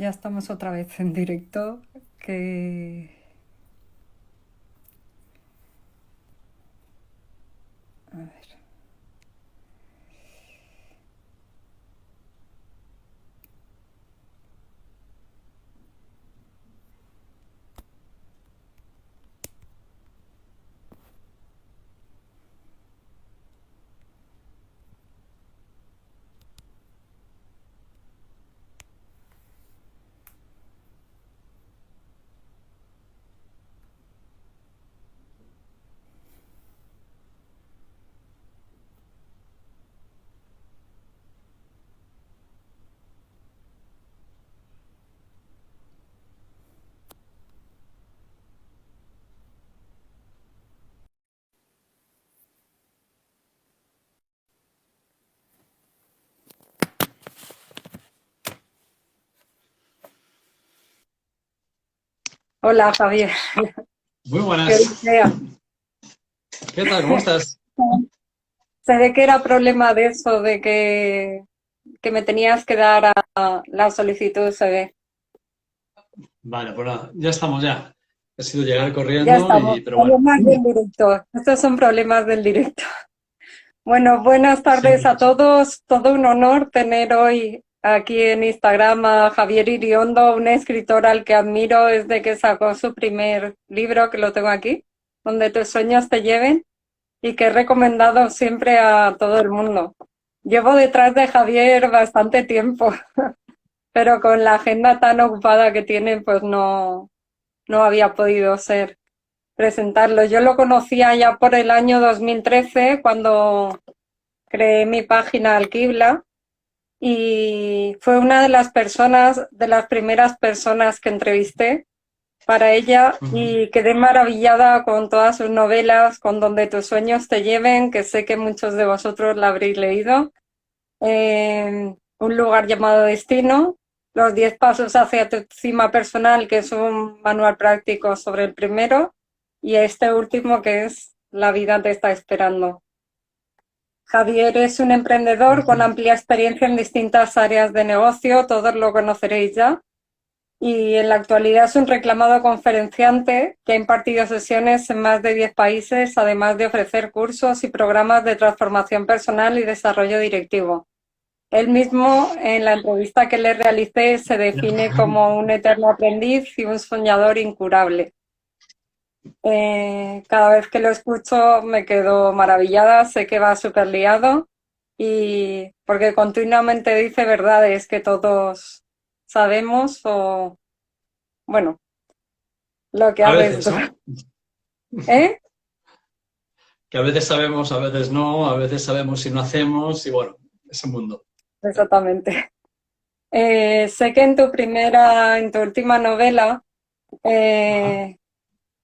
Ya estamos otra vez en directo. Que... A ver. Hola, Javier. Muy Qué buenas. idea. ¿Qué tal? ¿Cómo estás? Se ve que era problema de eso, de que me tenías que dar a la solicitud, se ve. Vale, pues nada, ya estamos ya. Ha sido llegar Ya corriendo estamos. pero bueno, Problemas del directo. Estos son problemas del directo. Bueno, buenas tardes siempre a pasa. todos. Todo un honor tener hoy aquí en Instagram a Javier Iriondo, un escritor al que admiro desde que sacó su primer libro, que lo tengo aquí, Donde tus sueños te lleven, y que he recomendado siempre a todo el mundo. Llevo detrás de Javier bastante tiempo, pero con la agenda tan ocupada que tiene, pues no había podido ser presentarlo. Yo lo conocía ya por el año 2013, cuando creé mi página Alquibla, y fue una de las personas, de las primeras personas que entrevisté para ella, Ujú. y quedé maravillada con todas sus novelas, con Donde tus sueños te lleven, que sé que muchos de vosotros la habréis leído, Un lugar llamado destino, Los 10 pasos hacia tu cima personal, que es un manual práctico sobre el primero, y este último, que es La vida te está esperando. Javier es un emprendedor con Perfecto. amplia experiencia en distintas áreas de negocio, todos lo conoceréis ya, y en la actualidad es un reclamado conferenciante que ha impartido sesiones en más de 10 países, además de ofrecer cursos y programas de transformación personal y desarrollo directivo. Él mismo, en la entrevista que le realicé, se define como un eterno aprendiz y un soñador incurable. Cada vez que lo escucho me quedo maravillada, sé que va súper liado, y porque continuamente dice verdades que todos sabemos, o, bueno, lo que A has veces, visto. ¿no? ¿Eh? Que a veces sabemos, a veces no, a veces sabemos si no hacemos y bueno, ese mundo. Exactamente. Sé que en tu última novela, Ajá. eh,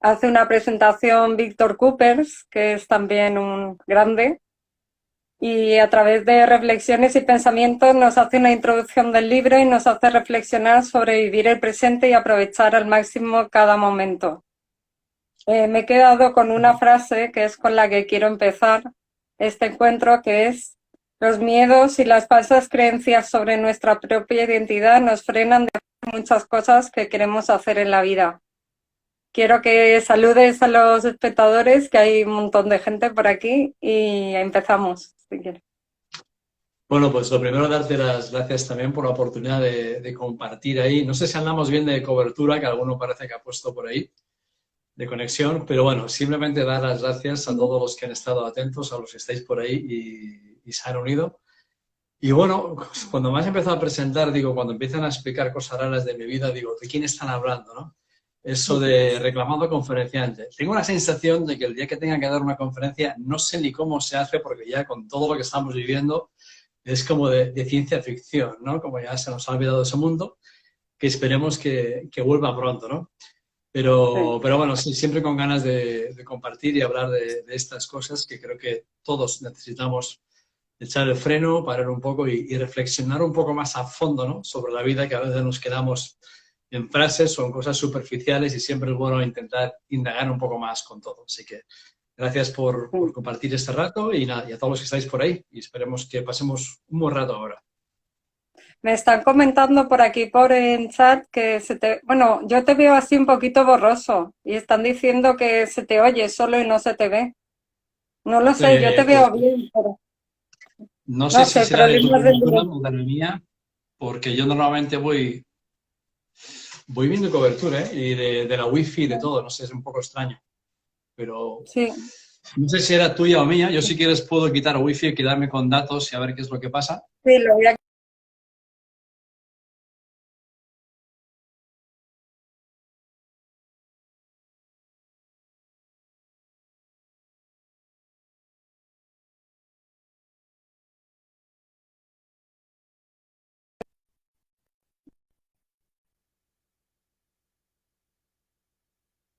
hace una presentación Víctor Coopers, que es también un grande, y a través de reflexiones y pensamientos nos hace una introducción del libro y nos hace reflexionar sobre vivir el presente y aprovechar al máximo cada momento. Me he quedado con una frase que es con la que quiero empezar este encuentro, que es: los miedos y las falsas creencias sobre nuestra propia identidad nos frenan de hacer muchas cosas que queremos hacer en la vida. Quiero que saludes a los espectadores, que hay un montón de gente por aquí, y empezamos, si quieres. Bueno, pues lo primero, darte las gracias también por la oportunidad de compartir ahí. No sé si andamos bien de cobertura, que alguno parece que ha puesto por ahí, de conexión, pero bueno, simplemente dar las gracias a todos los que han estado atentos, a los que estáis por ahí y se han unido. Y bueno, cuando me has empezado a presentar, digo, cuando empiezan a explicar cosas raras de mi vida, digo, ¿de quién están hablando, no? Eso de reclamado conferenciante. Tengo la sensación de que el día que tenga que dar una conferencia, no sé ni cómo se hace, porque ya con todo lo que estamos viviendo, es como de ciencia ficción, ¿no? Como ya se nos ha olvidado ese mundo, que esperemos que vuelva pronto, ¿no? Sí. Pero bueno, sí, siempre con ganas de compartir y hablar de estas cosas que creo que todos necesitamos echar el freno, parar un poco y reflexionar un poco más a fondo, ¿no? Sobre la vida, que a veces nos quedamos en frases o en cosas superficiales y siempre es bueno intentar indagar un poco más con todo. Así que gracias por compartir este rato y, nada, y a todos los que estáis por ahí y esperemos que pasemos un buen rato ahora. Me están comentando por aquí por en chat que bueno, yo te veo así un poquito borroso y están diciendo que se te oye solo y no se te ve. No lo sé, yo te Pues veo bien, pero no sé no si sé, será de tu problemas del cobertura directo. o de la mía, porque yo normalmente voy viendo cobertura, ¿eh? Y de la wifi y de todo, no sé, es un poco extraño. Pero Sí, no sé si era tuya o mía. Yo si quieres puedo quitar wifi y quedarme con datos y a ver qué es lo que pasa. sí, lo voy a...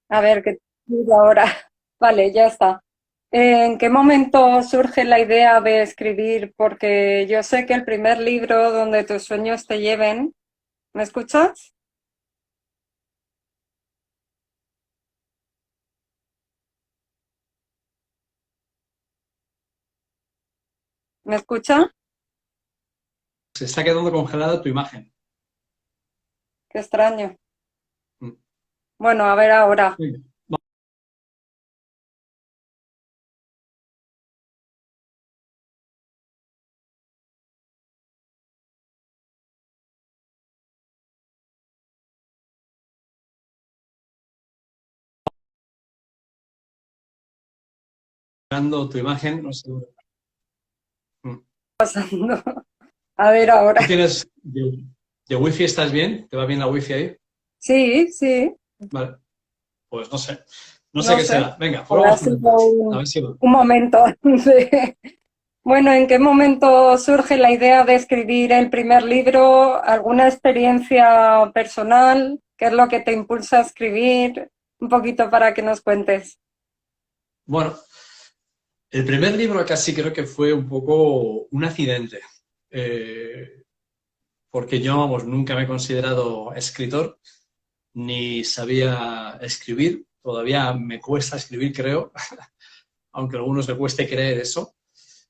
A ver qué digo ahora. Vale, ya está. ¿En qué momento surge la idea de escribir? Porque yo sé que el primer libro donde tus sueños te lleven, ¿me escuchas? ¿Me escucha? Se está quedando congelada tu imagen. Qué extraño. Mm. Bueno, a ver ahora. Sí. Congelando tu imagen, no sé. Mm. Pasando. A ver ¿Tú ahora. tienes de wifi estás bien? ¿Te va bien la wifi ahí? Sí, sí, Vale, pues no sé. No sé no qué sé. será. Venga, Ha probamos con el sido test. A un, ver si va. un momento. Bueno, ¿en qué momento surge la idea de escribir el primer libro? ¿Alguna experiencia personal? ¿Qué es lo que te impulsa a escribir? Un poquito para que nos cuentes. Bueno, el primer libro casi creo que fue un poco un accidente. Eh, Porque yo, vamos, nunca me he considerado escritor, ni sabía escribir. Todavía me cuesta escribir, creo, aunque a algunos le cueste creer eso.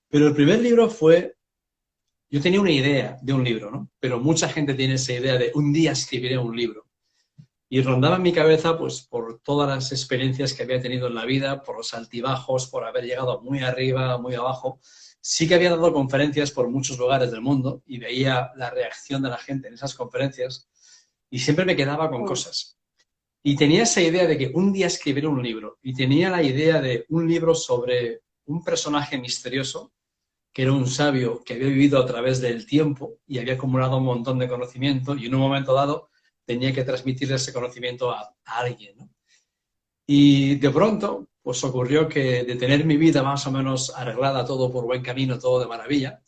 Pero el primer libro fue, yo tenía una idea de un libro, ¿no? Pero mucha gente tiene esa idea de un día escribiré un libro. Y rondaba en mi cabeza, pues, por todas las experiencias que había tenido en la vida, por los altibajos, por haber llegado muy arriba, muy abajo. Sí que había dado conferencias por muchos lugares del mundo y veía la reacción de la gente en esas conferencias y siempre me quedaba con cosas. Y tenía esa idea de que un día escribiré un libro. Y tenía la idea de un libro sobre un personaje misterioso, que era un sabio que había vivido a través del tiempo y había acumulado un montón de conocimiento y en un momento dado tenía que transmitir ese conocimiento a alguien, ¿no? Y de pronto, pues ocurrió que de tener mi vida más o menos arreglada, todo por buen camino, todo de maravilla,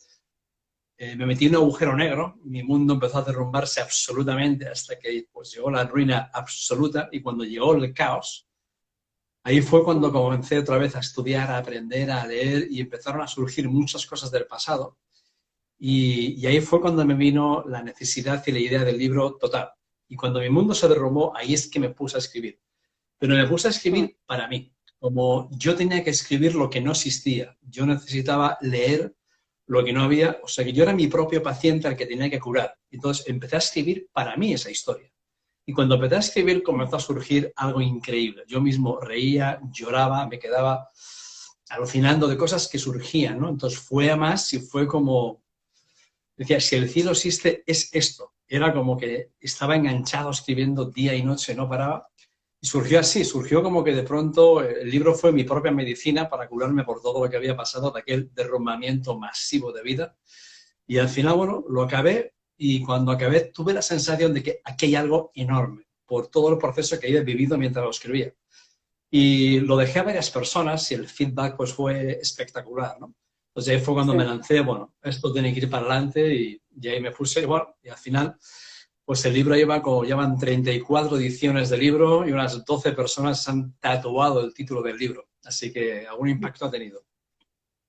me metí en un agujero negro, mi mundo empezó a derrumbarse absolutamente hasta que pues, llegó la ruina absoluta y cuando llegó el caos, ahí fue cuando comencé otra vez a estudiar, a aprender, a leer y empezaron a surgir muchas cosas del pasado y ahí fue cuando me vino la necesidad y la idea del libro total. Y cuando mi mundo se derrumbó, ahí es que me puse a escribir. Pero me puse a escribir para mí, como yo tenía que escribir lo que no existía. Yo necesitaba leer lo que no había, o sea que yo era mi propio paciente al que tenía que curar. Entonces empecé a escribir para mí esa historia. Y cuando empecé a escribir comenzó a surgir algo increíble. Yo mismo reía, lloraba, me quedaba alucinando de cosas que surgían, ¿no? Entonces fue a más y fue como, decía, si el cielo existe, es esto. Era como que estaba enganchado escribiendo día y noche, no paraba. Y surgió así, surgió como que de pronto el libro fue mi propia medicina para curarme por todo lo que había pasado de aquel derrumbamiento masivo de vida. Y al final, bueno, lo acabé y cuando acabé tuve la sensación de que aquí hay algo enorme por todo el proceso que había vivido mientras lo escribía. Y lo dejé a varias personas y el feedback pues fue espectacular, ¿no? Entonces ahí fue cuando me Sí. lancé, bueno, esto tiene que ir para adelante y ahí me puse, y bueno, y al final pues el libro llevan 34 ediciones del libro y unas 12 personas han tatuado el título del libro. Así que algún impacto ha tenido.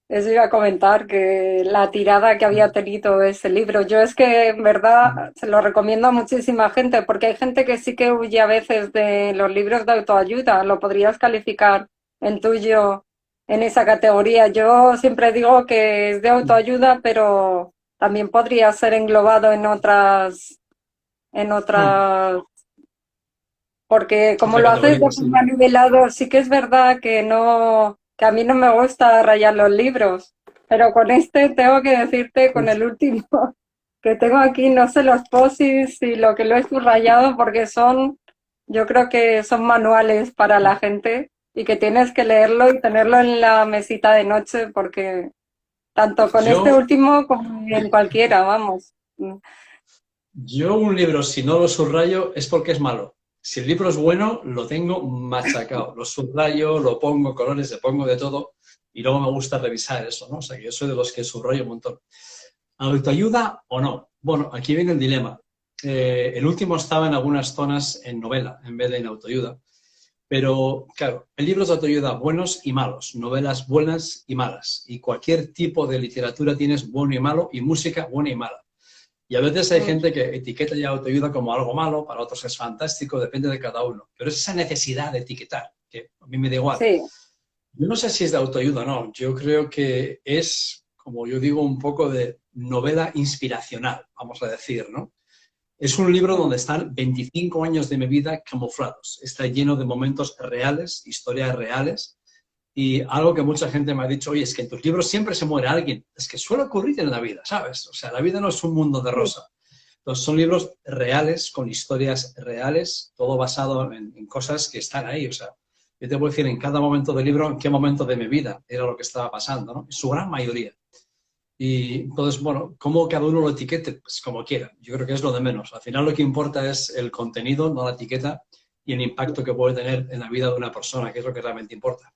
Eso iba a comentar que la tirada que había tenido ese libro. Yo es que en verdad se lo recomiendo a muchísima gente porque hay gente que sí que huye a veces de los libros de autoayuda. ¿Lo podrías calificar en tuyo en esa categoría? Yo siempre digo que es de autoayuda, pero también podría ser englobado en Hmm, otras, porque como otra lo haces de categoría, forma sí. nivelado, sí que es verdad que no, que a mí no me gusta rayar los libros, pero con este tengo que decirte, con Uf, el último que tengo aquí, no sé los posis y lo que lo he subrayado porque son, yo creo que son manuales para la gente y que tienes que leerlo y tenerlo en la mesita de noche porque tanto con este yo, último como en cualquiera, vamos. yo un libro, si no lo subrayo, es porque es malo. Si el libro es bueno, lo tengo machacado. Lo subrayo, lo pongo colores, le pongo de todo y luego me gusta revisar eso, ¿no? O sea, que yo soy de los que subrayo un montón. ¿Autoayuda o no? Bueno, aquí viene el dilema. El último estaba en algunas zonas en novela en vez de en autoayuda. Pero, claro, hay libros de autoayuda buenos y malos, novelas buenas y malas. Y cualquier tipo de literatura tienes bueno y malo y música buena y mala. Y a veces hay Mm, gente que etiqueta ya autoayuda como algo malo, para otros es fantástico, depende de cada uno. Pero es esa necesidad de etiquetar, que a mí me da igual. sí, Yo no sé si es de autoayuda o no. Yo creo que es, como yo digo, un poco de novela inspiracional, vamos a decir, ¿no? Es un libro mm, donde están 25 años de mi vida camuflados. Está lleno de momentos reales, historias reales. Y algo que mucha gente me ha dicho, oye, es que en tus libros siempre se muere alguien. Es que suele ocurrir en la vida, ¿sabes? O sea, la vida no es un mundo de sí. rosa. Entonces, son libros reales, con historias reales, todo basado en cosas que están ahí. O sea, yo te puedo decir en cada momento del libro en qué momento de mi vida era lo que estaba pasando, ¿no? En su gran mayoría. Y entonces, bueno, cómo cada uno lo etiquete, pues como quiera. Yo creo que es lo de menos. Al final lo que importa es el contenido, no la etiqueta, y el impacto que puede tener en la vida de una persona, que es lo que realmente importa.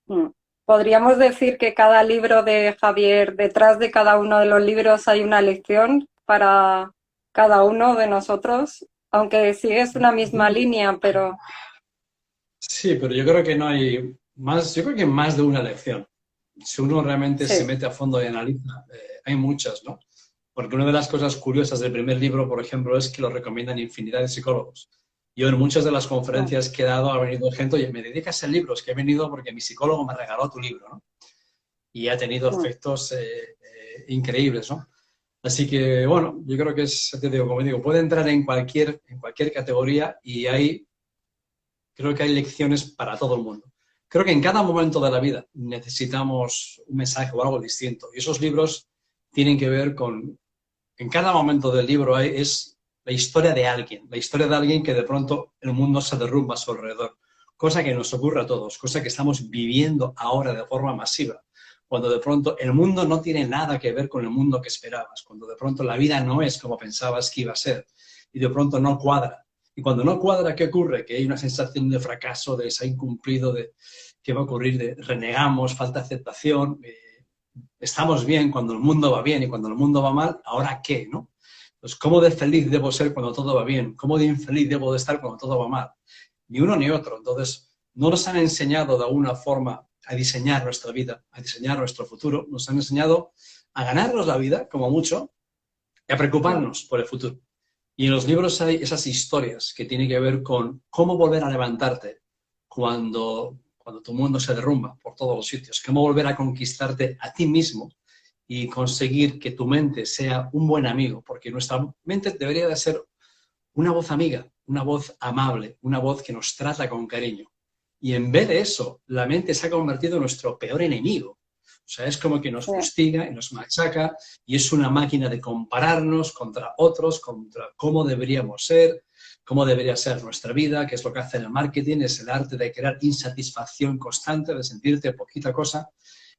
Mm. Podríamos decir que cada libro de Javier, detrás de cada uno de los libros hay una lección para cada uno de nosotros, aunque sí es una misma línea, pero Sí, pero yo creo que no hay más, yo creo que hay más de una lección. Si uno realmente se sí, mete a fondo y analiza, hay muchas, ¿no? Porque una de las cosas curiosas del primer libro, por ejemplo, es que lo recomiendan infinidad de psicólogos. Yo en muchas de las mm, conferencias que he dado ha venido gente, oye, me dedicas a libros, que he venido porque mi psicólogo me regaló tu libro, ¿no? Y ha tenido mm, efectos increíbles, ¿no? Así que, bueno, yo creo que es, te digo, como digo, puede entrar en cualquier categoría y hay, creo que hay lecciones para todo el mundo. Creo que en cada momento de la vida necesitamos un mensaje o algo distinto. Y esos libros tienen que ver con, en cada momento del libro es la historia de alguien que de pronto el mundo se derrumba a su alrededor, cosa que nos ocurre a todos, cosa que estamos viviendo ahora de forma masiva, cuando de pronto el mundo no tiene nada que ver con el mundo que esperabas, cuando de pronto la vida no es como pensabas que iba a ser y de pronto no cuadra. Y cuando no cuadra, ¿qué ocurre? Que hay una sensación de fracaso, de se ha incumplido, de qué va a ocurrir, de renegamos, falta aceptación, estamos bien cuando el mundo va bien y cuando el mundo va mal, ¿ahora qué? ¿No? Pues, ¿cómo de feliz debo ser cuando todo va bien? ¿Cómo de infeliz debo de estar cuando todo va mal? Ni uno ni otro. Entonces, no nos han enseñado de alguna forma a diseñar nuestra vida, a diseñar nuestro futuro. Nos han enseñado a ganarnos la vida, como mucho, y a mm, preocuparnos por el futuro. Y en los libros hay esas historias que tienen que ver con cómo volver a levantarte cuando tu mundo se derrumba por todos los sitios, cómo volver a conquistarte a ti mismo y conseguir que tu mente sea un buen amigo, porque nuestra mente debería de ser una voz amiga, una voz amable, una voz que nos trata con cariño. Y en vez de eso, la mente se ha convertido en nuestro peor enemigo. O sea, es como que nos sí, fustiga y nos machaca y es una máquina de compararnos contra otros, contra cómo deberíamos ser, cómo debería ser nuestra vida, que es lo que hace el marketing, es el arte de crear insatisfacción constante, de sentirte poquita cosa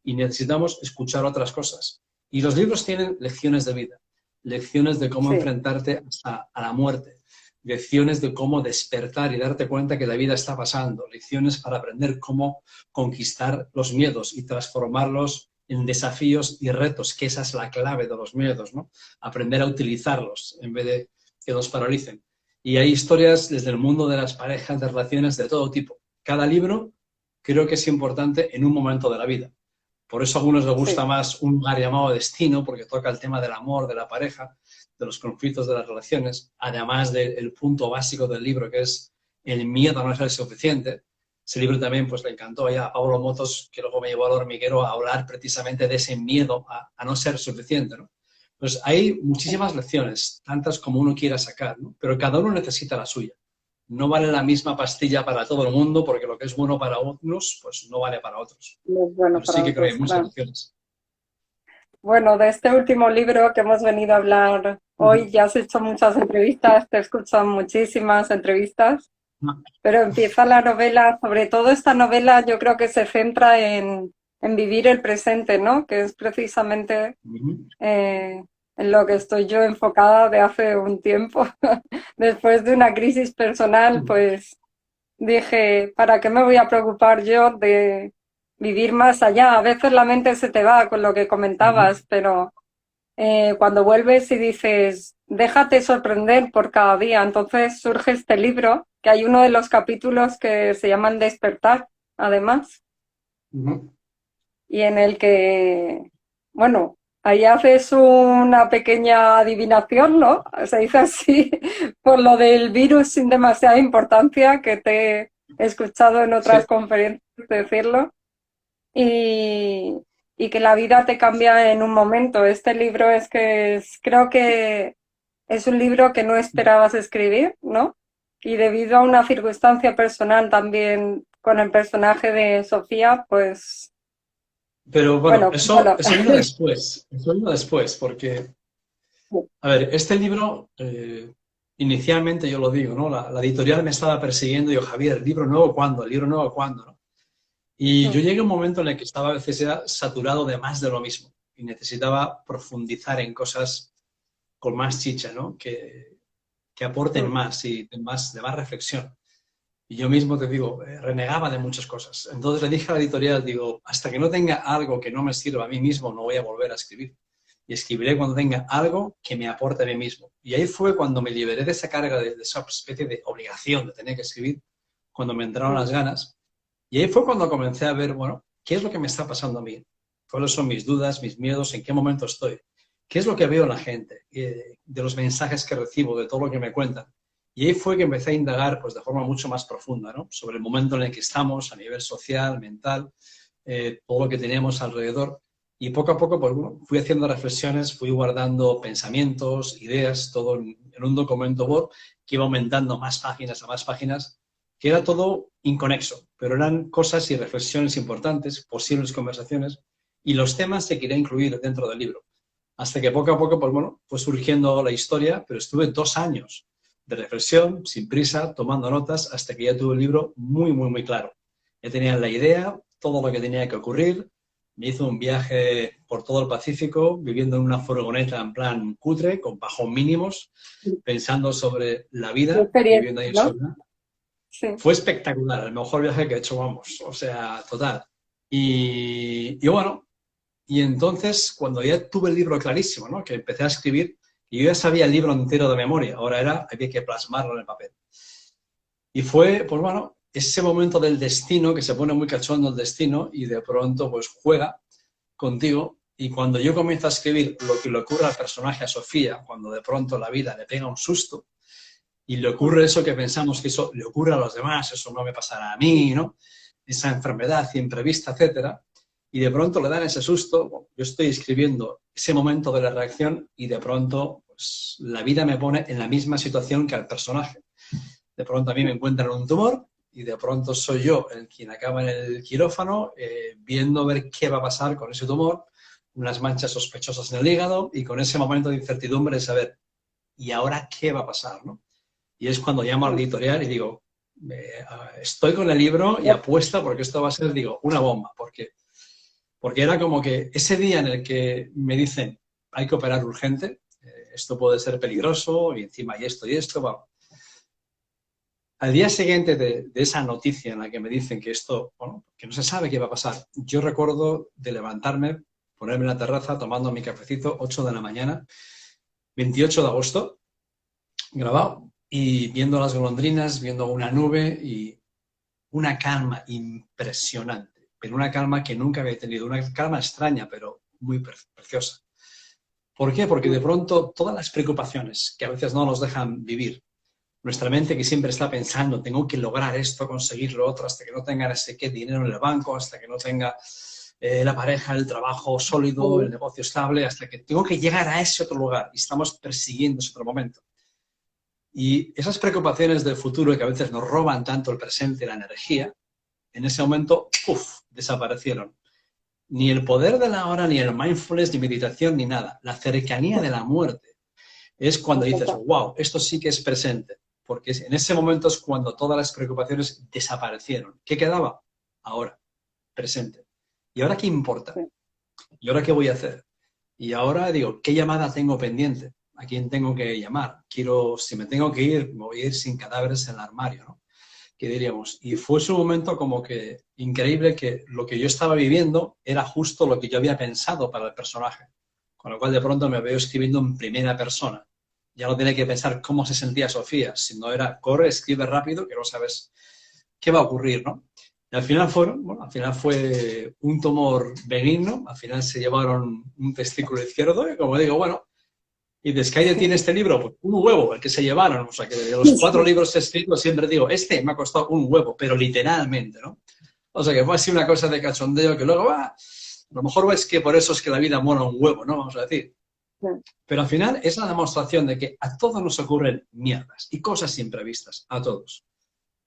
y necesitamos escuchar otras cosas. Y los libros tienen lecciones de vida, lecciones de cómo sí, enfrentarte hasta a la muerte, lecciones de cómo despertar y darte cuenta que la vida está pasando, lecciones para aprender cómo conquistar los miedos y transformarlos en desafíos y retos, que esa es la clave de los miedos, ¿no? Aprender a utilizarlos en vez de que nos paralicen. Y hay historias desde el mundo de las parejas, de relaciones de todo tipo. Cada libro creo que es importante en un momento de la vida. Por eso a algunos les gusta sí, más un lugar llamado Destino, porque toca el tema del amor, de la pareja, de los conflictos de las relaciones, además del punto básico del libro, que es el miedo a no ser suficiente. Ese libro también pues le encantó ya a Pablo Motos, que luego me llevó al hormiguero a hablar precisamente de ese miedo a no ser suficiente, ¿no? Pues hay muchísimas lecciones, tantas como uno quiera sacar, ¿no? Pero cada uno necesita la suya. No vale la misma pastilla para todo el mundo, porque lo que es bueno para unos, pues no vale para otros. No es bueno Pero sí para que creo que otros, hay muchas claro. lecciones. Bueno, de este último libro que hemos venido a hablar hoy, ya has hecho muchas entrevistas, te he escuchado muchísimas entrevistas, pero empieza la novela, sobre todo esta novela yo creo que se centra en vivir el presente, ¿no? Que es precisamente en lo que estoy yo enfocada de hace un tiempo. Después de una crisis personal, pues dije, ¿para qué me voy a preocupar yo de vivir más allá? A veces la mente se te va con lo que comentabas, pero cuando vuelves y dices, déjate sorprender por cada día, entonces surge este libro, que hay uno de los capítulos que se llama El despertar, además, y en el que, bueno, ahí haces una pequeña adivinación, ¿no? Se dice así, por lo del virus sin demasiada importancia, que te he escuchado en Sí, otras conferencias decirlo, y, y que la vida te cambia en un momento. Este libro creo que es un libro que no esperabas escribir, ¿no? Y debido a una circunstancia personal también con el personaje de Sofía, pues, pero bueno, bueno, bueno. eso vino después, porque, a ver, este libro, inicialmente yo lo digo, ¿no? La editorial me estaba persiguiendo y digo, Javier, ¿el libro nuevo cuándo? ¿El libro nuevo cuándo? ¿No? Y yo llegué a un momento en el que estaba a veces ya saturado de más de lo mismo y necesitaba profundizar en cosas con más chicha, ¿no? Que aporten más y de más reflexión. Y yo mismo te digo, renegaba de muchas cosas. Entonces le dije a la editorial, digo, hasta que no tenga algo que no me sirva a mí mismo, no voy a volver a escribir. Y escribiré cuando tenga algo que me aporte a mí mismo. Y ahí fue cuando me liberé de esa carga, de esa especie de obligación de tener que escribir, cuando me entraron las ganas. Y ahí fue cuando comencé a ver, bueno, ¿qué es lo que me está pasando a mí? ¿Cuáles son mis dudas, mis miedos? ¿En qué momento estoy? ¿Qué es lo que veo en la gente? De los mensajes que recibo, de todo lo que me cuentan. Y ahí fue que empecé a indagar pues, de forma mucho más profunda, ¿no? Sobre el momento en el que estamos a nivel social, mental, todo lo que tenemos alrededor. Y poco a poco pues, bueno, fui haciendo reflexiones, fui guardando pensamientos, ideas, todo en un documento Word que iba aumentando más páginas, que era todo inconexo, pero eran cosas y reflexiones importantes, posibles conversaciones, y los temas que quería incluir dentro del libro. Hasta que poco a poco, pues bueno, fue surgiendo la historia, pero estuve 2 años de reflexión, sin prisa, tomando notas, hasta que ya tuve el libro muy claro. Ya tenía la idea, todo lo que tenía que ocurrir. Me hizo un viaje por todo el Pacífico, viviendo en una furgoneta en plan cutre, con bajos mínimos, pensando sobre la Qué vida, experiencia, viviendo ahí en ¿no? Solna. Sí. Fue espectacular, el mejor viaje que he hecho, vamos, o sea, total. Y bueno, y entonces, cuando ya tuve el libro clarísimo, ¿no? Que empecé a escribir, y yo ya sabía el libro entero de memoria, ahora había que plasmarlo en el papel. Y fue, pues bueno, ese momento del destino, que se pone muy cachondo el destino, y de pronto, pues juega contigo, y cuando yo comienzo a escribir lo que le ocurre al personaje, a Sofía, cuando de pronto la vida le pega un susto, y le ocurre eso que pensamos que eso le ocurre a los demás, eso no me pasará a mí, ¿no? Esa enfermedad imprevista, etcétera, y de pronto le dan ese susto. Bueno, yo estoy escribiendo ese momento de la reacción y de pronto pues, la vida me pone en la misma situación que al personaje. De pronto a mí me encuentran un tumor y de pronto soy yo el quien acaba en el quirófano viendo ver qué va a pasar con ese tumor, unas manchas sospechosas en el hígado y con ese momento de incertidumbre de saber, ¿y ahora qué va a pasar? ¿No? Y es cuando llamo a la editorial y digo, estoy con el libro y apuesta porque esto va a ser, digo, una bomba. Porque era como que ese día en el que me dicen, hay que operar urgente, esto puede ser peligroso y encima hay esto y esto, bueno. Al día siguiente de esa noticia en la que me dicen que esto, bueno, que no se sabe qué va a pasar, yo recuerdo de levantarme, ponerme en la terraza tomando mi cafecito, 8 de la mañana, 28 de agosto, grabado, y viendo las golondrinas, viendo una nube y una calma impresionante, pero una calma que nunca había tenido, una calma extraña, pero muy preciosa. ¿Por qué? Porque de pronto todas las preocupaciones que a veces no nos dejan vivir, Nuestra mente que siempre está pensando, tengo que lograr esto, conseguir lo otro, hasta que no tenga no sé qué dinero en el banco, hasta que no tenga la pareja, el trabajo sólido, el negocio estable, hasta que tengo que llegar a ese otro lugar y estamos persiguiendo ese otro momento. Y esas preocupaciones del futuro que a veces nos roban tanto el presente y la energía, en ese momento, ¡puf!, desaparecieron. Ni el poder de la hora, ni el mindfulness, ni meditación, ni nada. La cercanía de la muerte es cuando dices, wow, esto sí que es presente. Porque en ese momento es cuando todas las preocupaciones desaparecieron. ¿Qué quedaba? Ahora, presente. ¿Y ahora qué importa? ¿Y ahora qué voy a hacer? Y ahora digo, ¿qué llamada tengo pendiente? ¿A quién tengo que llamar? Si me tengo que ir, me voy a ir sin cadáveres en el armario, ¿no? ¿Qué diríamos? Y fue su momento como que increíble, que lo que yo estaba viviendo era justo lo que yo había pensado para el personaje. Con lo cual de pronto me veo escribiendo en primera persona. Ya no tenía que pensar cómo se sentía Sofía, sino era corre, escribe rápido, que no sabes qué va a ocurrir, ¿no? Y al final fue un tumor benigno, al final se llevaron un testículo izquierdo y como digo, bueno, ¿y de Skyde tiene este libro? Pues un huevo, el que se llevaron. O sea, que de los 4 libros escritos siempre digo, este me ha costado un huevo, pero literalmente, ¿no? O sea, que fue así una cosa de cachondeo que luego, a lo mejor es que por eso es que la vida mola un huevo, ¿no? Vamos a decir. Pero al final es la demostración de que a todos nos ocurren mierdas y cosas imprevistas, a todos.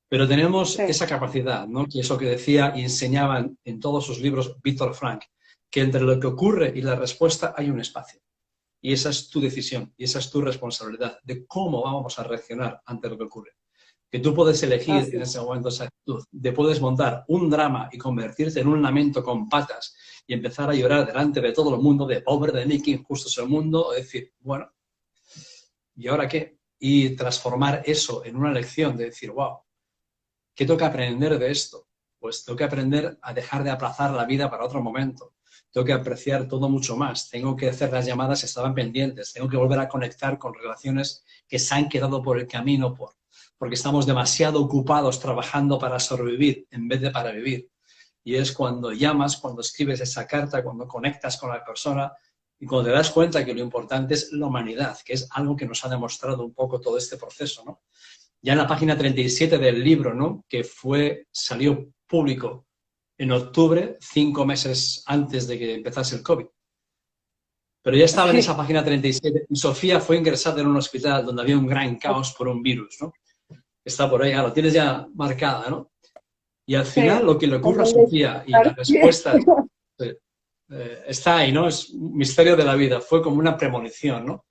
Pero tenemos esa capacidad, ¿no? Que eso que decía y enseñaban en todos sus libros Víctor Frank, que entre lo que ocurre y la respuesta hay un espacio. Y esa es tu decisión y esa es tu responsabilidad de cómo vamos a reaccionar ante lo que ocurre. Que tú puedes elegir en ese momento esa actitud, de puedes montar un drama y convertirte en un lamento con patas y empezar a llorar delante de todo el mundo, de pobre de mí, que injusto es el mundo, o decir, bueno, ¿y ahora qué? Y transformar eso en una lección de decir, wow, ¿qué tengo que aprender de esto? Pues tengo que aprender a dejar de aplazar la vida para otro momento. Tengo que apreciar todo mucho más. Tengo que hacer las llamadas que estaban pendientes. Tengo que volver a conectar con relaciones que se han quedado por el camino porque estamos demasiado ocupados trabajando para sobrevivir en vez de para vivir. Y es cuando llamas, cuando escribes esa carta, cuando conectas con la persona y cuando te das cuenta que lo importante es la humanidad, que es algo que nos ha demostrado un poco todo este proceso, ¿no? Ya en la página 37 del libro, ¿no? Que salió público en octubre, 5 meses antes de que empezase el COVID. Pero ya estaba en esa página 37 y Sofía fue ingresada en un hospital donde había un gran caos por un virus, ¿no? Está por ahí, lo tienes ya marcada, ¿no? Y al final lo que le ocurre a Sofía y la respuesta está ahí, ¿no? Es un misterio de la vida, fue como una premonición, ¿no?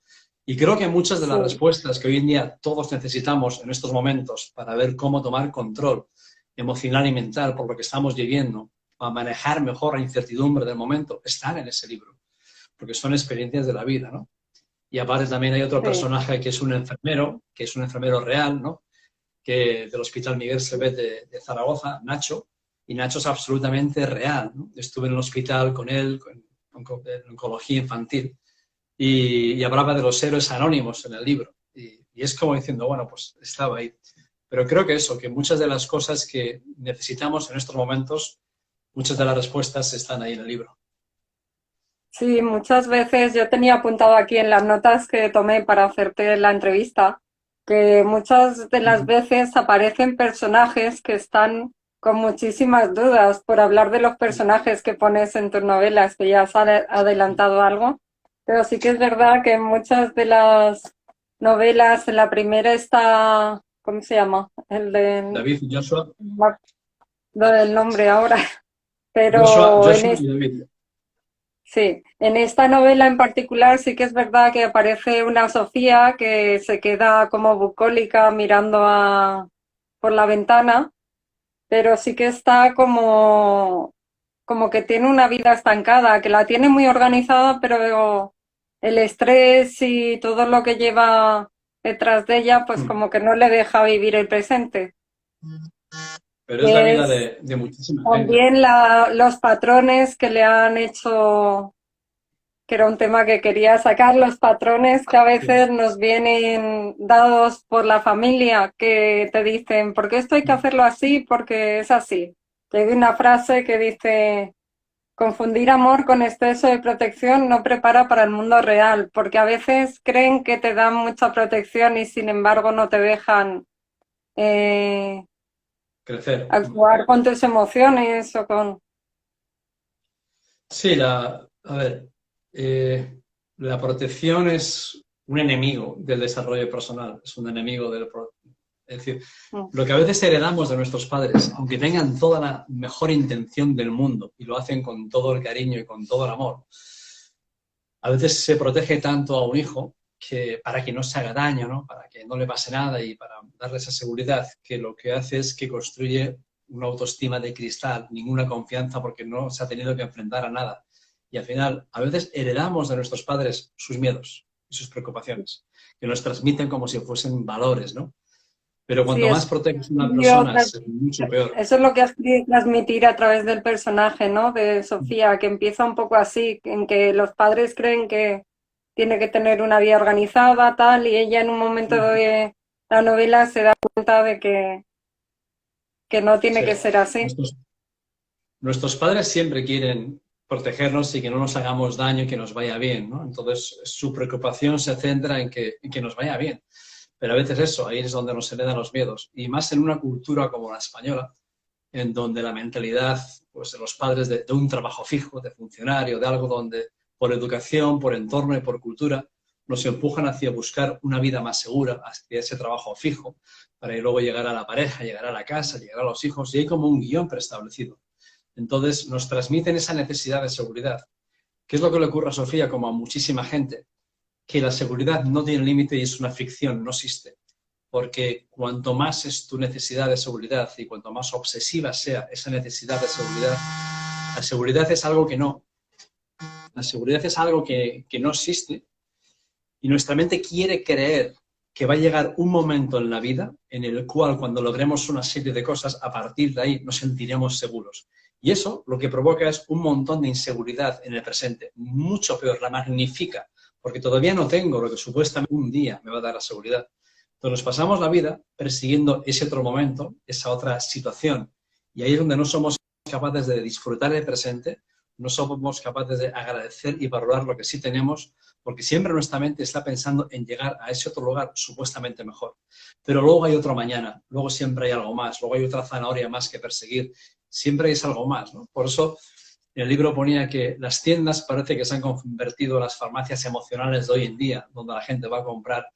Y creo que muchas de las respuestas que hoy en día todos necesitamos en estos momentos para ver cómo tomar control emocional y mental por lo que estamos viviendo, para manejar mejor la incertidumbre del momento, están en ese libro, porque son experiencias de la vida, ¿no? Y aparte también hay otro personaje que es un enfermero real, ¿no? Del Hospital Miguel Servet de Zaragoza, Nacho, y Nacho es absolutamente real, ¿no? Estuve en el hospital con él, en oncología infantil, y hablaba de los héroes anónimos en el libro. Y es como diciendo, bueno, pues estaba ahí. Pero creo que que muchas de las cosas que necesitamos en estos momentos, muchas de las respuestas están ahí en el libro. Sí, muchas veces yo tenía apuntado aquí en las notas que tomé para hacerte la entrevista, que muchas de las veces aparecen personajes que están con muchísimas dudas por hablar de los personajes que pones en tus novelas, que ya has adelantado algo, pero sí que es verdad que en muchas de las novelas, en la primera está, ¿cómo se llama? El de... David y Joshua. Lo del nombre ahora, pero Joshua y David. Sí, en esta novela en particular sí que es verdad que aparece una Sofía que se queda como bucólica mirando por la ventana, pero sí que está como que tiene una vida estancada, que la tiene muy organizada, pero el estrés y todo lo que lleva detrás de ella, pues como que no le deja vivir el presente. Pero es la vida de muchísima gente. También los patrones que le han hecho, que era un tema que quería sacar, los patrones que a veces nos vienen dados por la familia, que te dicen, ¿por qué esto hay que hacerlo así? Porque es así. Que hay una frase que dice, confundir amor con exceso de protección no prepara para el mundo real, porque a veces creen que te dan mucha protección y sin embargo no te dejan eh, Crecer. actuar con tus emociones o con... Sí, a ver, la protección es un enemigo del desarrollo personal, es un enemigo Es decir, Mm. lo que a veces heredamos de nuestros padres, aunque tengan toda la mejor intención del mundo y lo hacen con todo el cariño y con todo el amor, a veces se protege tanto a un hijo que para que no se haga daño, ¿no? Para que no le pase nada y para darle esa seguridad, que lo que hace es que construye una autoestima de cristal, ninguna confianza porque no se ha tenido que enfrentar a nada. Y al final, a veces heredamos de nuestros padres sus miedos y sus preocupaciones, que nos transmiten como si fuesen valores, ¿no? Pero Sí, cuanto más es proteges a una persona, es mucho peor. eso es lo que has querido transmitir a través del personaje, ¿no? De Sofía, que empieza un poco así, en que los padres creen que tiene que tener una vida organizada, tal, y ella en un momento de la novela se da cuenta de que no tiene Sí. que ser así. Nuestros padres siempre quieren protegernos y que no nos hagamos daño y que nos vaya bien, ¿no? Entonces, su preocupación se centra en que nos vaya bien. Pero a veces eso, ahí es donde nos heredan los miedos. Y más en una cultura como la española, en donde la mentalidad, pues de los padres de un trabajo fijo, de funcionario, de algo donde por educación, por entorno y por cultura, nos empujan hacia buscar una vida más segura, hacia ese trabajo fijo, para luego llegar a la pareja, llegar a la casa, llegar a los hijos, y hay como un guión preestablecido. Entonces nos transmiten esa necesidad de seguridad. ¿Qué es lo que le ocurre a Sofía, como a muchísima gente? Que la seguridad no tiene límite y es una ficción, no existe. Porque cuanto más es tu necesidad de seguridad y cuanto más obsesiva sea esa necesidad de seguridad, la seguridad es algo que no. La seguridad es algo que no existe y nuestra mente quiere creer que va a llegar un momento en la vida en el cual cuando logremos una serie de cosas, a partir de ahí nos sentiremos seguros. Y eso lo que provoca es un montón de inseguridad en el presente, mucho peor, la magnifica, porque todavía no tengo lo que supuestamente un día me va a dar la seguridad. Entonces nos pasamos la vida persiguiendo ese otro momento, esa otra situación, y ahí es donde no somos capaces de disfrutar el presente, no somos capaces de agradecer y valorar lo que sí tenemos, porque siempre nuestra mente está pensando en llegar a ese otro lugar supuestamente mejor. Pero luego hay otro mañana, luego siempre hay algo más, luego hay otra zanahoria más que perseguir, siempre es algo más, ¿no? Por eso en el libro ponía que las tiendas parece que se han convertido en las farmacias emocionales de hoy en día, donde la gente va a comprar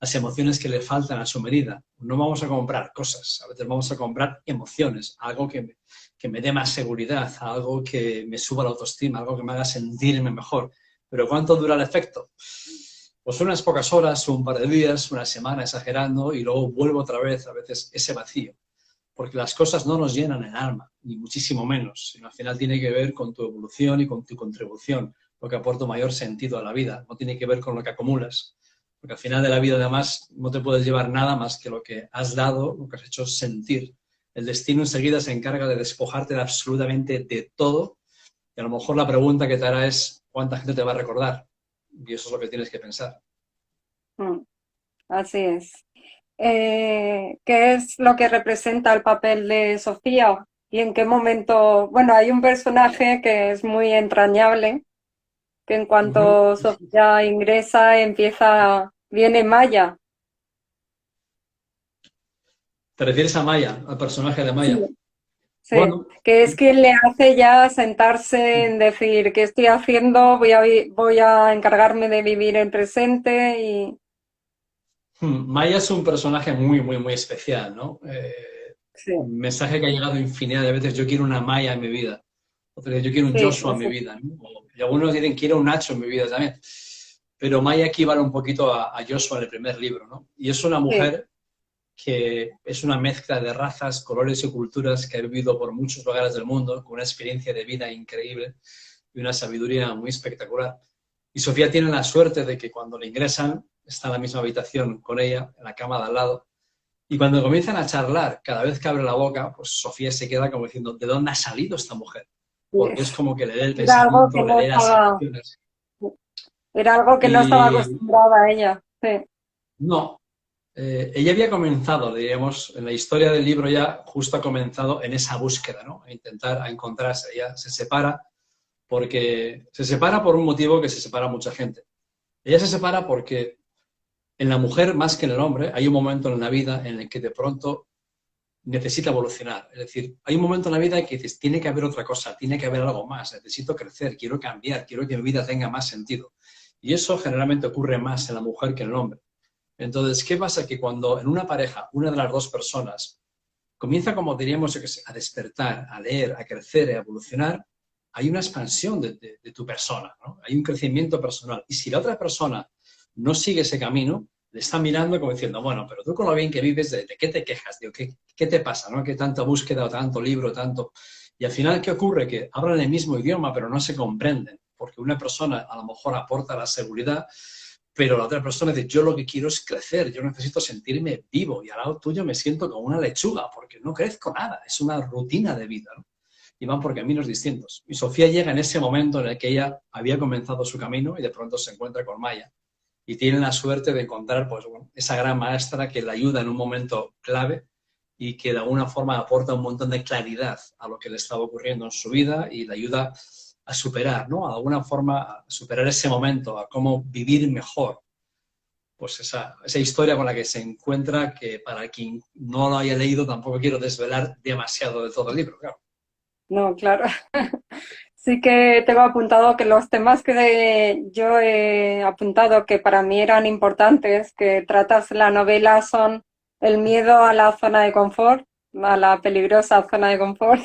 las emociones que le faltan a su medida. No vamos a comprar cosas, a veces vamos a comprar emociones, algo que me dé más seguridad, algo que me suba la autoestima, algo que me haga sentirme mejor. ¿Pero cuánto dura el efecto? Pues unas pocas horas, un par de días, una semana exagerando y luego vuelvo otra vez, a veces, ese vacío. Porque las cosas no nos llenan el alma, ni muchísimo menos, sino al final tiene que ver con tu evolución y con tu contribución, lo que aporta mayor sentido a la vida, no tiene que ver con lo que acumulas. Porque al final de la vida, además, no te puedes llevar nada más que lo que has dado, lo que has hecho sentir. El destino enseguida se encarga de despojarte de absolutamente de todo. Y a lo mejor la pregunta que te hará es ¿cuánta gente te va a recordar? Y eso es lo que tienes que pensar. Mm, así es. ¿Qué es lo que representa el papel de Sofía? ¿Y en qué momento? Bueno, hay un personaje que es muy entrañable, que en Uh-huh. cuanto Sofía ingresa, viene Maya. ¿Te refieres a Maya, al personaje de Sí, Maya? sí, Bueno, que es quien le hace ya sentarse en decir, ¿qué estoy haciendo? Voy a encargarme de vivir el presente y Maya es un personaje muy, muy, muy especial, ¿no? sí, Un mensaje que ha llegado infinidad de veces, yo quiero una Maya en mi vida. Otros dicen, yo quiero un sí, Joshua en mi vida, ¿no? Y algunos dicen, quiero un Nacho en mi vida también. Pero Maya equivale un poquito a Joshua en el primer libro, ¿no? Y es una sí, mujer que es una mezcla de razas, colores y culturas que ha vivido por muchos lugares del mundo, con una experiencia de vida increíble y una sabiduría muy espectacular. Y Sofía tiene la suerte de que cuando le ingresan, está en la misma habitación con ella, en la cama de al lado, y cuando comienzan a charlar, cada vez que abre la boca, pues Sofía se queda como diciendo, ¿de dónde ha salido esta mujer? Porque es sí. como que le lee el Era algo que pensamiento, le no lee las estaba, emociones. era algo que no estaba Y acostumbrada a ella. Sí, no, ella había comenzado, diríamos, en la historia del libro ya justo ha comenzado en esa búsqueda, ¿no? A intentar, a encontrarse. Ella se separa porque se separa por un motivo que se separa mucha gente. Ella se separa porque en la mujer, más que en el hombre, hay un momento en la vida en el que de pronto necesita evolucionar. Es decir, hay un momento en la vida en que dices, tiene que haber otra cosa, tiene que haber algo más, necesito crecer, quiero cambiar, quiero que mi vida tenga más sentido. Y eso generalmente ocurre más en la mujer que en el hombre. Entonces, ¿qué pasa? Que cuando en una pareja, una de las dos personas comienza, como diríamos, yo qué sé, a despertar, a leer, a crecer, a evolucionar, hay una expansión de tu persona, ¿no? Hay un crecimiento personal. Y si la otra persona no sigue ese camino, le está mirando como diciendo, bueno, pero tú con lo bien que vives, ¿de qué te quejas? Digo, ¿qué te pasa? ¿No? ¿Qué tanta búsqueda o tanto libro, tanto? Y al final, ¿qué ocurre? Que hablan el mismo idioma, pero no se comprenden, porque una persona a lo mejor aporta la seguridad, pero la otra persona dice, yo lo que quiero es crecer, yo necesito sentirme vivo y al lado tuyo me siento como una lechuga porque no crezco nada, es una rutina de vida, ¿no? Y van por caminos distintos. Y Sofía llega en ese momento en el que ella había comenzado su camino y de pronto se encuentra con Maya y tiene la suerte de encontrar pues, bueno, esa gran maestra que la ayuda en un momento clave y que de alguna forma aporta un montón de claridad a lo que le estaba ocurriendo en su vida y le ayuda a superar, ¿no? De alguna forma a superar ese momento, a cómo vivir mejor. Pues esa historia con la que se encuentra, que para quien no lo haya leído tampoco quiero desvelar demasiado de todo el libro, claro. No, claro. Sí que tengo apuntado que los temas que yo he apuntado que para mí eran importantes, que tratas la novela, son el miedo a la zona de confort, a la peligrosa zona de confort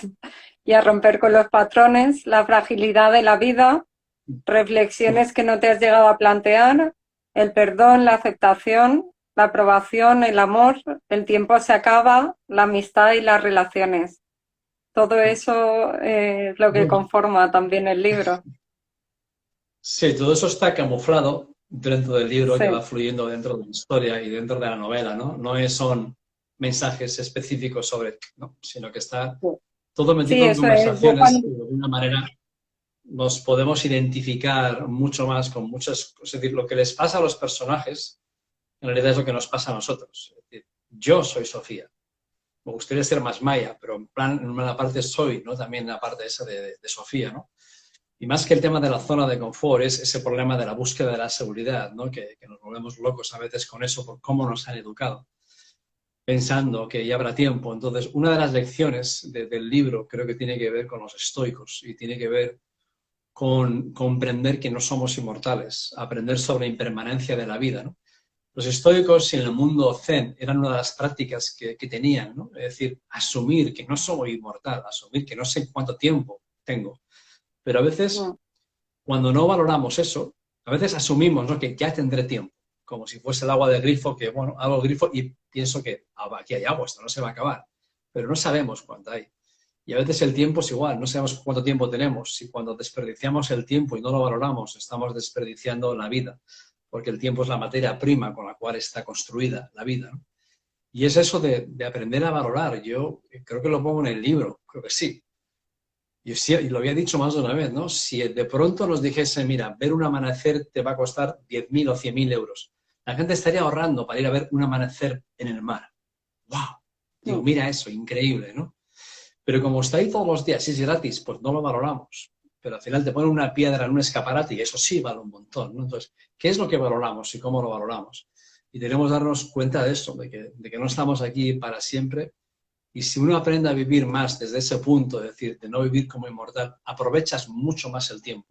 y a romper con los patrones, la fragilidad de la vida, reflexiones que no te has llegado a plantear, el perdón, la aceptación, la aprobación, el amor, el tiempo se acaba, la amistad y las relaciones. Todo eso es lo que Bueno, conforma también el libro. sí, todo eso está camuflado dentro del libro que va Sí, fluyendo dentro de la historia y dentro de la novela, ¿no? Son mensajes específicos sobre, ¿no? Sino que está todo sí, metido en eso es. Yo conversaciones y de alguna manera nos podemos identificar mucho más con muchas, es decir, lo que les pasa a los personajes en realidad es lo que nos pasa a nosotros. Es decir, yo soy Sofía, me gustaría ser más Maya, pero en plan, en una parte soy, ¿no? También la parte esa de Sofía, ¿no? Y más que el tema de la zona de confort, es ese problema de la búsqueda de la seguridad, ¿no? Que nos volvemos locos a veces con eso por cómo nos han educado, pensando que ya habrá tiempo. Entonces, una de las lecciones del libro creo que tiene que ver con los estoicos y tiene que ver con comprender que no somos inmortales, aprender sobre la impermanencia de la vida, ¿no? Los estoicos en el mundo zen eran una de las prácticas que tenían, ¿no? Es decir, asumir que no soy inmortal, asumir que no sé cuánto tiempo tengo. Pero a veces, mm, cuando no valoramos eso, a veces asumimos, ¿no? Que ya tendré tiempo, como si fuese el agua del grifo, que, bueno, hago el grifo y pienso que aquí hay agua, esto no se va a acabar. Pero no sabemos cuánto hay. Y a veces el tiempo es igual, no sabemos cuánto tiempo tenemos. Si cuando desperdiciamos el tiempo y no lo valoramos, estamos desperdiciando la vida, porque el tiempo es la materia prima con la cual está construida la vida, ¿no? Y es eso de aprender a valorar. Yo creo que lo pongo en el libro, creo que sí. Y, sí, y lo había dicho más de una vez, ¿no? Si de pronto nos dijese, mira, ver un amanecer te va a costar 10.000 o 100.000 euros, la gente estaría ahorrando para ir a ver un amanecer en el mar. ¡Wow! Digo, mm. mira eso, increíble, ¿no? Pero como está ahí todos los días y es gratis, pues no lo valoramos. Pero al final te ponen una piedra en un escaparate y eso sí vale un montón, ¿no? Entonces, ¿qué es lo que valoramos y cómo lo valoramos? Y tenemos que darnos cuenta de eso, de que no estamos aquí para siempre. Y si uno aprende a vivir más desde ese punto, es decir, de no vivir como inmortal, aprovechas mucho más el tiempo.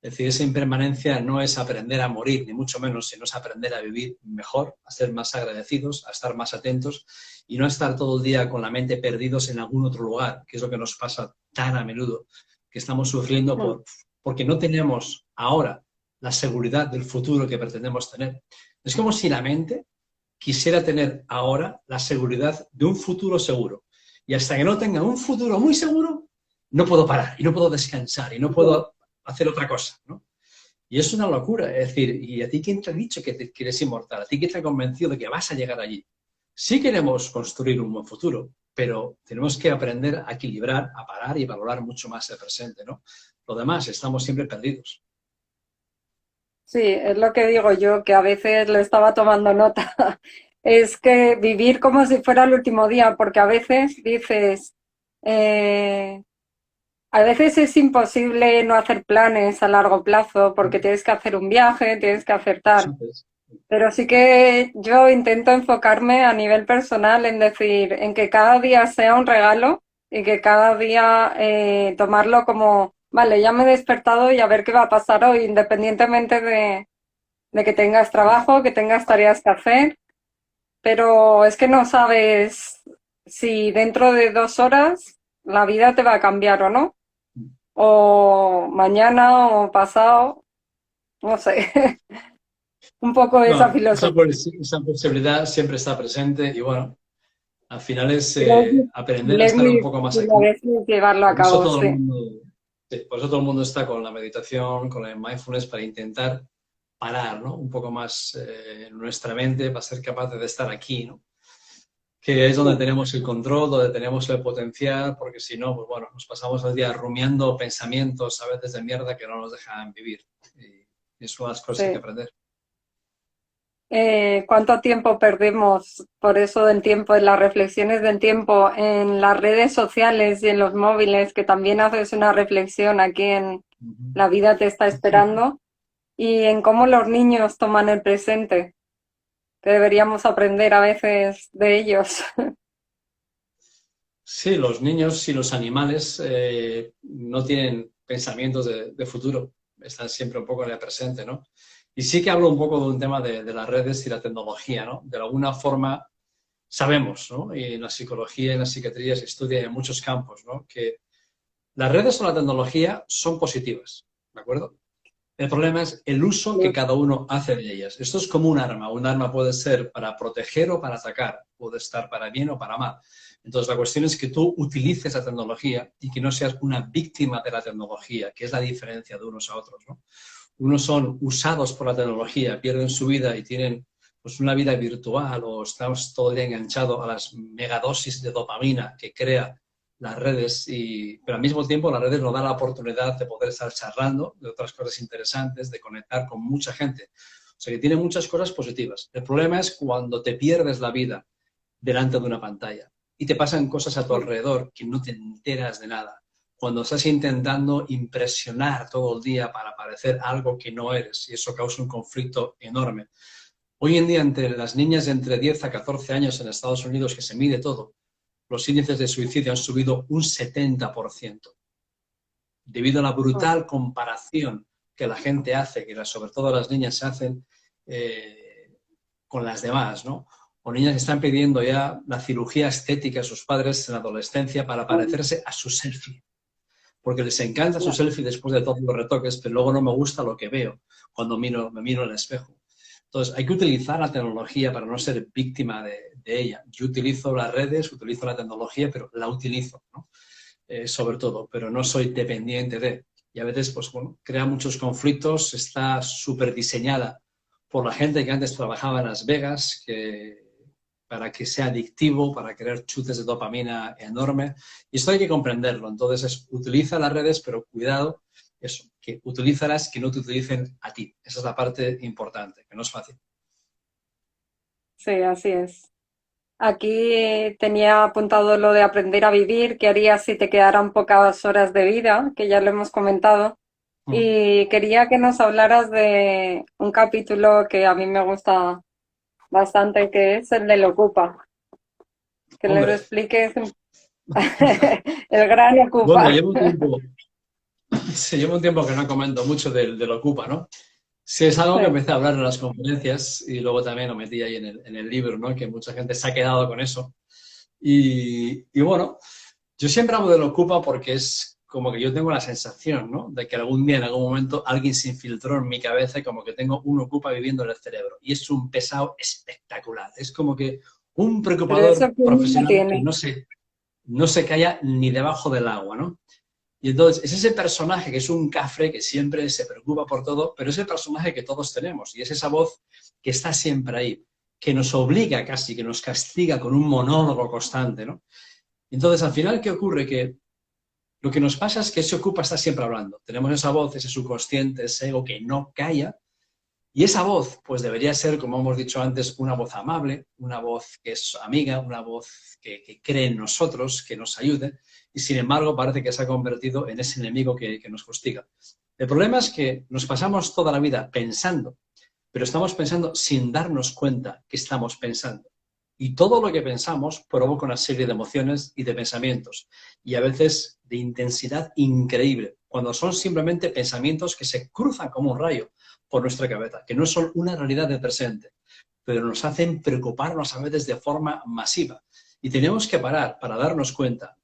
Es decir, esa impermanencia no es aprender a morir, ni mucho menos, sino es aprender a vivir mejor, a ser más agradecidos, a estar más atentos y no estar todo el día con la mente perdidos en algún otro lugar, que es lo que nos pasa tan a menudo, que estamos sufriendo Mm. porque no tenemos ahora la seguridad del futuro que pretendemos tener. Es como si la mente quisiera tener ahora la seguridad de un futuro seguro. Y hasta que no tenga un futuro muy seguro, no puedo parar y no puedo descansar y no puedo hacer otra cosa, ¿no? Y es una locura, es decir, ¿y a ti quién te ha dicho que eres inmortal? ¿A ti quién te ha convencido de que vas a llegar allí? Sí queremos construir un buen futuro, pero tenemos que aprender a equilibrar, a parar y valorar mucho más el presente, ¿no? Lo demás, estamos siempre perdidos. Sí, es lo que digo yo, que a veces lo estaba tomando nota. Es que vivir como si fuera el último día, porque a veces dices, eh, a veces es imposible no hacer planes a largo plazo porque tienes que hacer un viaje, tienes que hacer tal. Eso es. Pero sí que yo intento enfocarme a nivel personal en decir, en que cada día sea un regalo y que cada día tomarlo como, vale, ya me he despertado y a ver qué va a pasar hoy, independientemente de que tengas trabajo, que tengas tareas que hacer, pero es que no sabes si dentro de 2 horas la vida te va a cambiar o no, o mañana o pasado, no sé, un poco esa No, esa, filosofía. esa posibilidad siempre está presente y bueno, al final es Pero es aprender difícil, a es estar muy un poco más difícil a aquí. veces llevarlo a Por eso cabo, todo el sí. mundo, sí, por eso todo el mundo está con la meditación, con el mindfulness para intentar parar, ¿no? Un poco más nuestra mente para ser capaces de estar aquí, ¿no? Que es donde tenemos el control, donde tenemos el potencial, porque si no, pues bueno, nos pasamos el día rumiando pensamientos a veces de mierda que no nos dejan vivir. Y es una de las cosas que hay que Sí. aprender. ¿Cuánto tiempo perdemos por eso del tiempo, en las reflexiones del tiempo, en las redes sociales y en los móviles, que también haces una reflexión aquí en Ujú. La vida te está esperando, y en cómo los niños toman el presente, que deberíamos aprender a veces de ellos? Sí, los niños y los animales no tienen pensamientos de futuro, están siempre un poco en el presente, ¿no? Y sí que hablo un poco de un tema de las redes y la tecnología, ¿no? De alguna forma sabemos, ¿no? Y en la psicología y en la psiquiatría se estudia en muchos campos, ¿no? Que las redes o la tecnología son positivas, ¿de acuerdo? El problema es el uso que cada uno hace de ellas. Esto es como un arma. Un arma puede ser para proteger o para atacar. Puede estar para bien o para mal. Entonces, la cuestión es que tú utilices la tecnología y que no seas una víctima de la tecnología, que es la diferencia de unos a otros, ¿no? Unos son usados por la tecnología, pierden su vida y tienen pues, una vida virtual o estamos todo el día enganchados a las megadosis de dopamina que crea las redes, pero al mismo tiempo las redes nos dan la oportunidad de poder estar charlando de otras cosas interesantes, de conectar con mucha gente. O sea que tiene muchas cosas positivas. El problema es cuando te pierdes la vida delante de una pantalla y te pasan cosas a tu alrededor que no te enteras de nada. Cuando estás intentando impresionar todo el día para parecer algo que no eres y eso causa un conflicto enorme. Hoy en día, entre las niñas de entre 10 a 14 años en Estados Unidos, que se mide todo, los índices de suicidio han subido un 70%, debido a la brutal comparación que la gente hace, que sobre todo las niñas se hacen con las demás, ¿no? O niñas que están pidiendo ya la cirugía estética a sus padres en la adolescencia para parecerse a su selfie. Porque les encanta su selfie después de todos los retoques, pero luego no me gusta lo que veo cuando me miro en el espejo. Entonces, hay que utilizar la tecnología para no ser víctima de ella. Yo utilizo las redes, utilizo la tecnología, pero la utilizo, ¿no? Sobre todo, pero no soy dependiente de. Y a veces, pues bueno, crea muchos conflictos, está súper diseñada por la gente que antes trabajaba en Las Vegas, para que sea adictivo, para crear chutes de dopamina enorme. Y esto hay que comprenderlo. Entonces, utiliza las redes, pero cuidado, eso, que utilízalas, que no te utilicen a ti. Esa es la parte importante, que no es fácil. Sí, así es. Aquí tenía apuntado lo de aprender a vivir, qué harías si te quedaran pocas horas de vida, que ya lo hemos comentado. Mm. Y quería que nos hablaras de un capítulo que a mí me gusta bastante, que es el del Ocupa. Que les Hombre, expliques el gran bueno, Ocupa. llevo un tiempo que no comento mucho del Ocupa, ¿no? Sí, es algo que Sí. empecé a hablar en las conferencias y luego también lo metí ahí en el libro, ¿no? Que mucha gente se ha quedado con eso. Y bueno, yo siempre hablo del Ocupa porque es como que yo tengo la sensación, ¿no? De que algún día, en algún momento, alguien se infiltró en mi cabeza y como que tengo un Ocupa viviendo en el cerebro. Y es un pesado espectacular. Es como que un Pero eso preocupador quién lo profesional que tiene. no se calla ni debajo del agua, ¿no? Y entonces es ese personaje que es un cafre que siempre se preocupa por todo, pero es el personaje que todos tenemos y es esa voz que está siempre ahí, que nos obliga casi, que nos castiga con un monólogo constante, ¿no? Entonces, al final, ¿qué ocurre? Que lo que nos pasa es que ese ocupa está siempre hablando. Tenemos esa voz, ese subconsciente, ese ego que no calla Y esa voz, pues debería ser, como hemos dicho antes, una voz amable, una voz que es amiga, una voz que cree en nosotros, que nos ayude, y sin embargo parece que se ha convertido en ese enemigo que nos hostiga. El problema es que nos pasamos toda la vida pensando, pero estamos pensando sin darnos cuenta que estamos pensando. Y todo lo que pensamos provoca una serie de emociones y de pensamientos, y a veces de intensidad increíble, cuando son simplemente pensamientos que se cruzan como un rayo por nuestra cabeza, que no son una realidad del presente, pero nos hacen preocuparnos a veces de forma masiva. Y tenemos que parar para darnos cuenta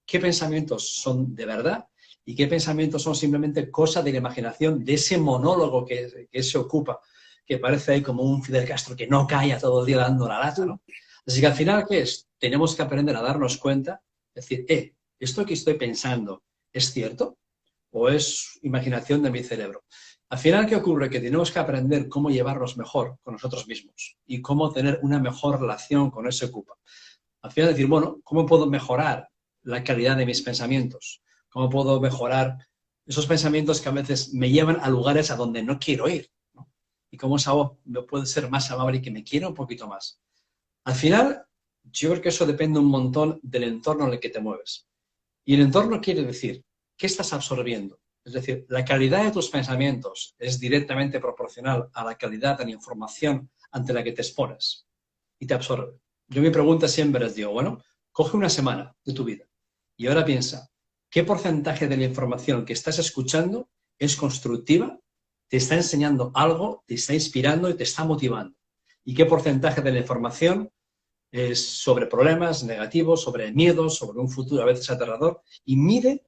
qué pensamientos son de verdad y qué pensamientos son simplemente cosa de la imaginación, de ese monólogo que se ocupa, que parece ahí como un Fidel Castro que no calla todo el día dando la lata, ¿no? Así que al final, ¿qué es? Tenemos que aprender a darnos cuenta, decir, ¿esto que estoy pensando es cierto o es imaginación de mi cerebro? Al final, ¿qué ocurre? Que tenemos que aprender cómo llevarnos mejor con nosotros mismos y cómo tener una mejor relación con ese ocupa. Al final decir, bueno, ¿cómo puedo mejorar la calidad de mis pensamientos? ¿Cómo puedo mejorar esos pensamientos que a veces me llevan a lugares a donde no quiero ir, ¿no? Y cómo esa voz me puede ser más amable y que me quiera un poquito más. Al final, yo creo que eso depende un montón del entorno en el que te mueves. Y el entorno quiere decir, ¿qué estás absorbiendo? Es decir, la calidad de tus pensamientos es directamente proporcional a la calidad de la información ante la que te expones y te absorbe. Yo mi pregunta siempre es, digo, bueno, coge una semana de tu vida y ahora piensa, ¿qué porcentaje de la información que estás escuchando es constructiva, te está enseñando algo, te está inspirando y te está motivando? ¿Y qué porcentaje de la información es sobre problemas negativos, sobre miedos, sobre un futuro a veces aterrador? Y mide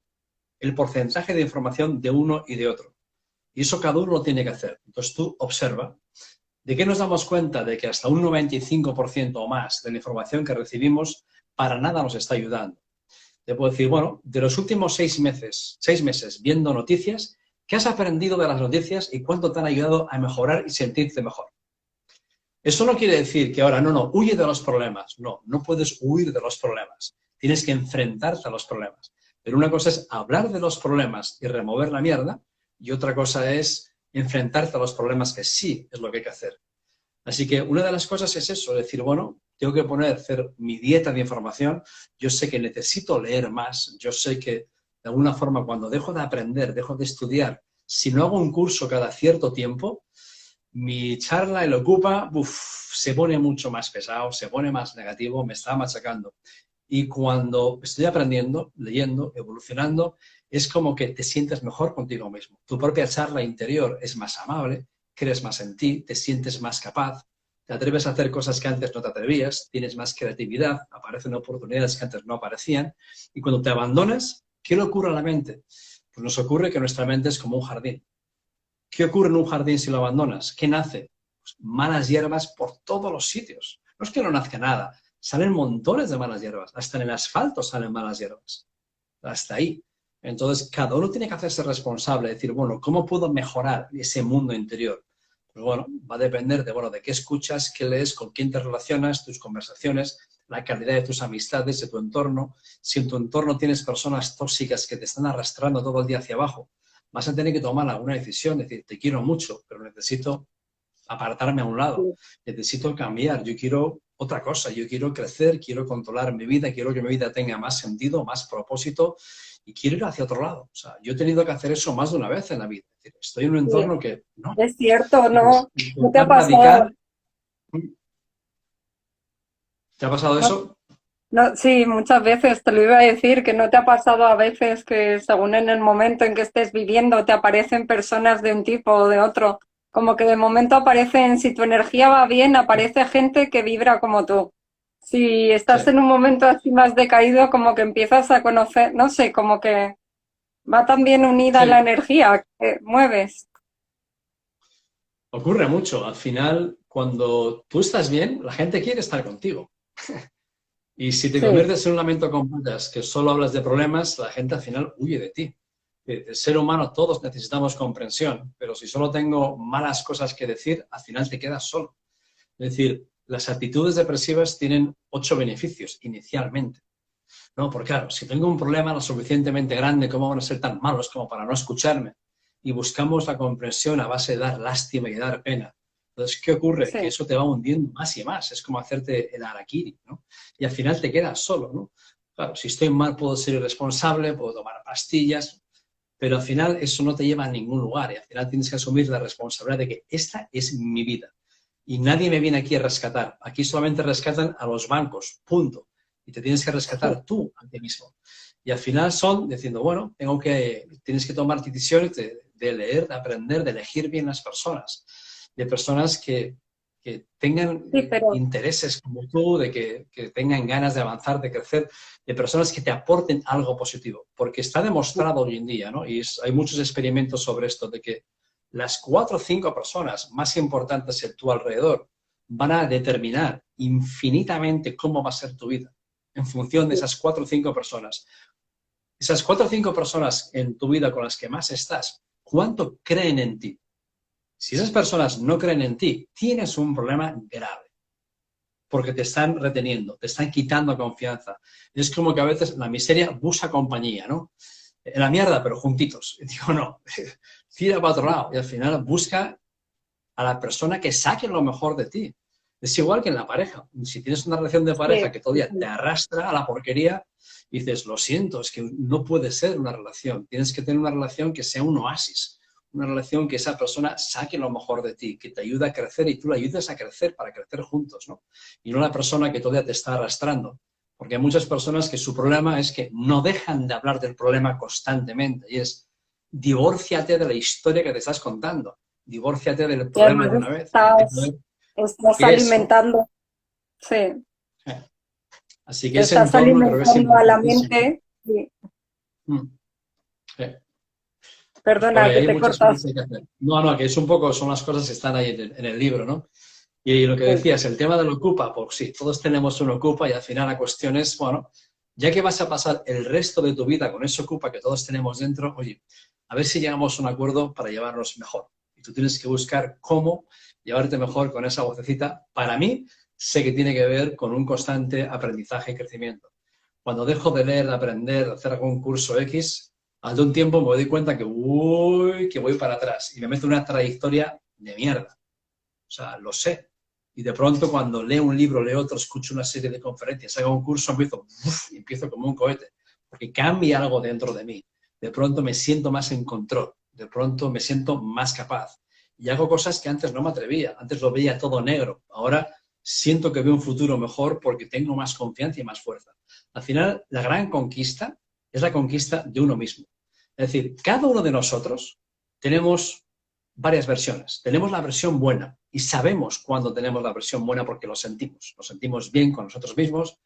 el porcentaje de información de uno y de otro. Y eso cada uno lo tiene que hacer. Entonces tú observa. ¿De qué nos damos cuenta? De que hasta un 95% o más de la información que recibimos para nada nos está ayudando. Te puedo decir, bueno, de los últimos 6 meses viendo noticias, ¿qué has aprendido de las noticias y cuánto te han ayudado a mejorar y sentirte mejor? Eso no quiere decir que ahora, no, huye de los problemas. No, no puedes huir de los problemas. Tienes que enfrentarte a los problemas. Pero una cosa es hablar de los problemas y remover la mierda, y otra cosa es enfrentarte a los problemas, que sí es lo que hay que hacer. Así que una de las cosas es eso, decir, bueno, tengo que hacer mi dieta de información, yo sé que necesito leer más, yo sé que de alguna forma cuando dejo de aprender, dejo de estudiar, si no hago un curso cada cierto tiempo, mi charla el ocupa, se pone mucho más pesado, se pone más negativo, me está machacando. Y cuando estoy aprendiendo, leyendo, evolucionando, es como que te sientes mejor contigo mismo. Tu propia charla interior es más amable, crees más en ti, te sientes más capaz, te atreves a hacer cosas que antes no te atrevías, tienes más creatividad, aparecen oportunidades que antes no aparecían. Y cuando te abandonas, ¿qué le ocurre a la mente? Pues nos ocurre que nuestra mente es como un jardín. ¿Qué ocurre en un jardín si lo abandonas? ¿Qué nace? Pues malas hierbas por todos los sitios. No es que no nazca nada, salen montones de malas hierbas. Hasta en el asfalto salen malas hierbas. Hasta ahí. Entonces, cada uno tiene que hacerse responsable, decir, bueno, ¿cómo puedo mejorar ese mundo interior? Pues bueno, va a depender de qué escuchas, qué lees, con quién te relacionas, tus conversaciones, la calidad de tus amistades, de tu entorno. Si en tu entorno tienes personas tóxicas que te están arrastrando todo el día hacia abajo, vas a tener que tomar alguna decisión, decir, te quiero mucho, pero necesito apartarme a un lado, necesito cambiar, yo quiero otra cosa, yo quiero crecer, quiero controlar mi vida, quiero que mi vida tenga más sentido, más propósito y quiero ir hacia otro lado. O sea, yo he tenido que hacer eso más de una vez en la vida. Es decir, estoy en un entorno que no. Es cierto, ¿no? ¿No te ha Intentar pasado? radical. ¿Te ha pasado No, eso? no, sí, muchas veces te lo iba a decir, que no te ha pasado a veces que según en el momento en que estés viviendo te aparecen personas de un tipo o de otro, como que de momento aparecen, si tu energía va bien, aparece gente que vibra como tú. Si Sí. estás en un momento así más decaído, como que empiezas a conocer, no sé, como que va también unida la Sí. energía que mueves. Ocurre mucho. Al final, cuando tú estás bien, la gente quiere estar contigo. Y si te Sí, conviertes en un lamento con patas, que solo hablas de problemas, la gente al final huye de ti. El ser humano, todos necesitamos comprensión, pero si solo tengo malas cosas que decir, al final te quedas solo. Es decir, las actitudes depresivas tienen 8 beneficios inicialmente. ¿No? Porque claro, si tengo un problema lo suficientemente grande, ¿cómo van a ser tan malos como para no escucharme? y buscamos la comprensión a base de dar lástima y de dar pena. Entonces, ¿qué ocurre? Sí, Que eso te va hundiendo más y más. Es como hacerte el harakiri, ¿no? Y al final te quedas solo, ¿no? Claro, si estoy mal puedo ser irresponsable, puedo tomar pastillas, pero al final eso no te lleva a ningún lugar y al final tienes que asumir la responsabilidad de que esta es mi vida y nadie me viene aquí a rescatar. Aquí solamente rescatan a los bancos, punto. Y te tienes que sí, rescatar tú a ti mismo. Y al final son diciendo, bueno, tienes que tomar decisiones de leer, de aprender, de elegir bien las personas, de personas que tengan sí, pero intereses como tú, que tengan ganas de avanzar, de crecer, de personas que te aporten algo positivo. Porque está demostrado hoy en día, ¿no? Y hay muchos experimentos sobre esto, de que las 4 o 5 personas más importantes en tu alrededor van a determinar infinitamente cómo va a ser tu vida en función de esas 4 o 5 personas. Esas 4 o 5 personas en tu vida con las que más estás, ¿cuánto creen en ti? Si esas personas no creen en ti, tienes un problema grave, porque te están reteniendo, te están quitando confianza. Es como que a veces la miseria busca compañía, ¿no? En la mierda, pero juntitos. Y digo, no, tira para otro lado. Y al final busca a la persona que saque lo mejor de ti. Es igual que en la pareja. Si tienes una relación de sí, pareja que todavía te arrastra a la porquería, dices, lo siento, es que no puede ser una relación. Tienes que tener una relación que sea un oasis, una relación que esa persona saque lo mejor de ti, que te ayude a crecer y tú la ayudes a crecer para crecer juntos, ¿no? Y no la persona que todavía te está arrastrando. Porque hay muchas personas que su problema es que no dejan de hablar del problema constantemente y es divórciate de la historia que te estás contando, divórciate del y problema además de una vez y empieza a estás, ver estás qué es, ¿no? alimentando, sí, Así que ese estás entorno creo que es alimentando a la importantísimo. mente, sí. Mm. Sí. Pues por Perdona ahí que hay te muchas cosas cortas. que hay que hacer. No, no, que es un poco, son las cosas que están ahí en el libro, ¿no? Y lo que Sí, decías, el tema del ocupa, pues sí, todos tenemos un ocupa y al final la cuestión es, bueno, ya que vas a pasar el resto de tu vida con ese ocupa que todos tenemos dentro, oye, a ver si llegamos a un acuerdo para llevarnos mejor. Y tú tienes que buscar cómo llevarte mejor con esa vocecita. Para mí, sé que tiene que ver con un constante aprendizaje y crecimiento. Cuando dejo de leer, de aprender, de hacer algún curso X, al de un tiempo me doy cuenta que, uy, que voy para atrás y me meto en una trayectoria de mierda. O sea, lo sé. Y de pronto cuando leo un libro, leo otro, escucho una serie de conferencias, hago un curso, empiezo como un cohete, porque cambia algo dentro de mí. De pronto me siento más en control, de pronto me siento más capaz. Y hago cosas que antes no me atrevía, antes lo veía todo negro. Ahora siento que veo un futuro mejor porque tengo más confianza y más fuerza. Al final, la gran conquista es la conquista de uno mismo. Es decir, cada uno de nosotros tenemos varias versiones. Tenemos la versión buena y sabemos cuándo tenemos la versión buena porque lo sentimos. Nos sentimos bien con nosotros mismos.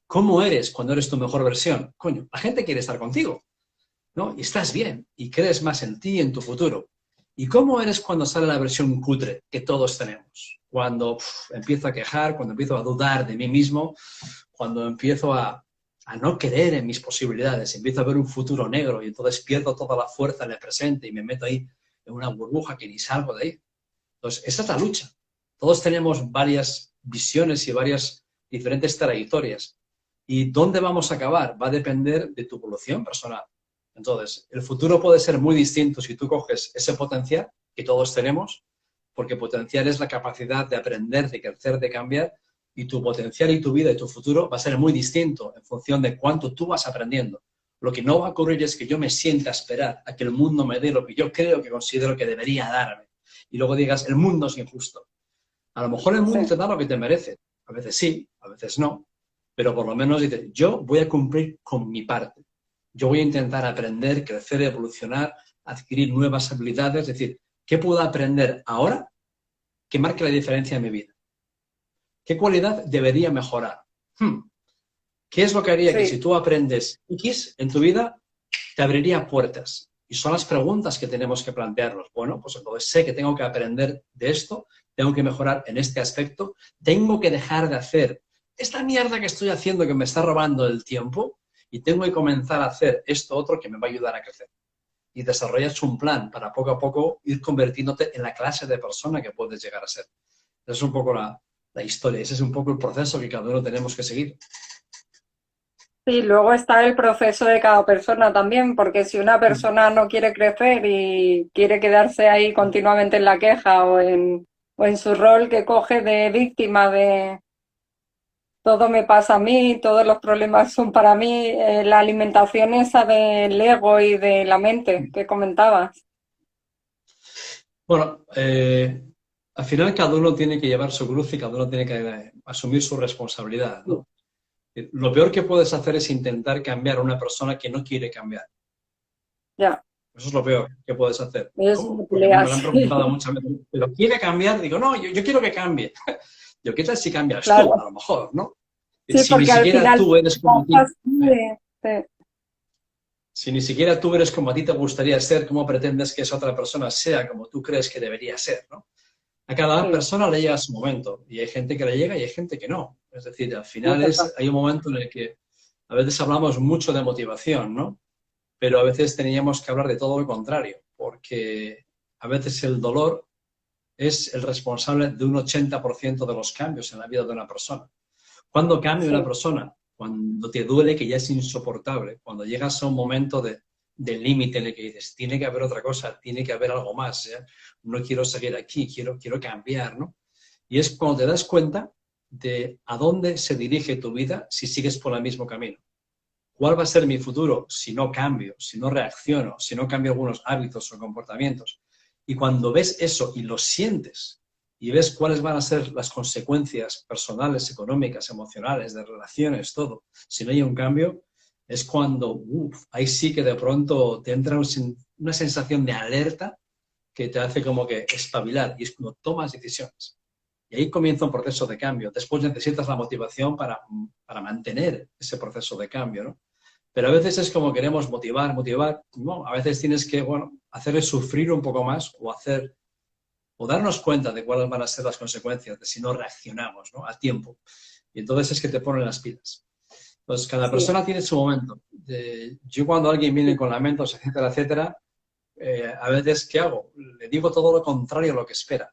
¿Cómo eres cuando eres tu mejor versión? Coño, la gente quiere estar contigo, ¿no? Y estás bien y crees más en ti y en tu futuro. ¿Y cómo eres cuando sale la versión cutre que todos tenemos? Cuando empiezo a quejar, cuando empiezo a dudar de mí mismo, cuando empiezo a no creer en mis posibilidades, empiezo a ver un futuro negro y entonces pierdo toda la fuerza en el presente y me meto ahí en una burbuja que ni salgo de ahí. Entonces, esa es la lucha. Todos tenemos varias visiones y varias diferentes trayectorias. ¿Y dónde vamos a acabar? Va a depender de tu evolución personal. Entonces, el futuro puede ser muy distinto si tú coges ese potencial que todos tenemos, porque potencial es la capacidad de aprender, de crecer, de cambiar, y tu potencial y tu vida y tu futuro va a ser muy distinto en función de cuánto tú vas aprendiendo. Lo que no va a ocurrir es que yo me sienta a esperar a que el mundo me dé lo que yo creo que considero que debería darme. Y luego digas, el mundo es injusto. A lo mejor el sí, mundo te da lo que te merece. A veces sí, a veces no. Pero por lo menos dices, yo voy a cumplir con mi parte. Yo voy a intentar aprender, crecer, evolucionar, adquirir nuevas habilidades. Es decir, ¿qué puedo aprender ahora que marque la diferencia en mi vida? ¿Qué cualidad debería mejorar? ¿Qué es lo que haría que si sí, tú aprendes X en tu vida, te abriría puertas? Y son las preguntas que tenemos que plantearnos. Bueno, pues entonces sé que tengo que aprender de esto, tengo que mejorar en este aspecto, tengo que dejar de hacer esta mierda que estoy haciendo que me está robando el tiempo y tengo que comenzar a hacer esto otro que me va a ayudar a crecer. Y desarrollas un plan para poco a poco ir convirtiéndote en la clase de persona que puedes llegar a ser. Esa es un poco la historia, ese es un poco el proceso que cada uno tenemos que seguir. Sí, luego está el proceso de cada persona también, porque si una persona no quiere crecer y quiere quedarse ahí continuamente en la queja o en su rol que coge de víctima de todo me pasa a mí, todos los problemas son para mí, la alimentación esa del ego y de la mente que comentabas. Bueno, al final cada uno tiene que llevar su cruz y cada uno tiene que asumir su responsabilidad, ¿no? Lo peor que puedes hacer es intentar cambiar a una persona que no quiere cambiar. Ya, Eso es lo peor que puedes hacer. es ¿Cómo? una Porque a mí me pelea, lo han sí, preguntado muchas veces. ¿Pero quiere cambiar? Digo, no, yo quiero que cambie. Yo, ¿qué tal si cambias tú? A claro. lo mejor, ¿no? Sí, Si ni porque al siquiera final tú eres como a ti, pasa así de- si ni siquiera tú eres como a ti te gustaría ser, ¿cómo pretendes que esa otra persona sea como tú crees que debería ser, ¿no? A cada sí, persona le llega su momento y hay gente que le llega y hay gente que no. Es decir, al es final verdad. hay un momento en el que a veces hablamos mucho de motivación, ¿no? Pero a veces teníamos que hablar de todo lo contrario, porque a veces el dolor es el responsable de un 80% de los cambios en la vida de una persona. ¿Cuándo cambia una Sí, persona? Cuando te duele que ya es insoportable, cuando llegas a un momento de límite en el que dices, tiene que haber otra cosa, tiene que haber algo más, ¿eh? No quiero seguir aquí, quiero cambiar, ¿no? Y es cuando te das cuenta de a dónde se dirige tu vida si sigues por el mismo camino. ¿Cuál va a ser mi futuro si no cambio, si no reacciono, si no cambio algunos hábitos o comportamientos? Y cuando ves eso y lo sientes y ves cuáles van a ser las consecuencias personales, económicas, emocionales, de relaciones, todo, si no hay un cambio, es cuando, ahí sí que de pronto te entra una sensación de alerta que te hace como que espabilar y es cuando tomas decisiones. Y ahí comienza un proceso de cambio. Después necesitas la motivación para mantener ese proceso de cambio, ¿no? Pero a veces es como queremos motivar. No, a veces tienes que, bueno, hacerles sufrir un poco más o darnos cuenta de cuáles van a ser las consecuencias de si no reaccionamos, ¿no? A tiempo. Y entonces es que te ponen las pilas. Entonces, cada sí, persona tiene su momento. Yo cuando alguien viene sí, con lamentos, etcétera, etcétera, a veces, ¿qué hago? Le digo todo lo contrario a lo que espera,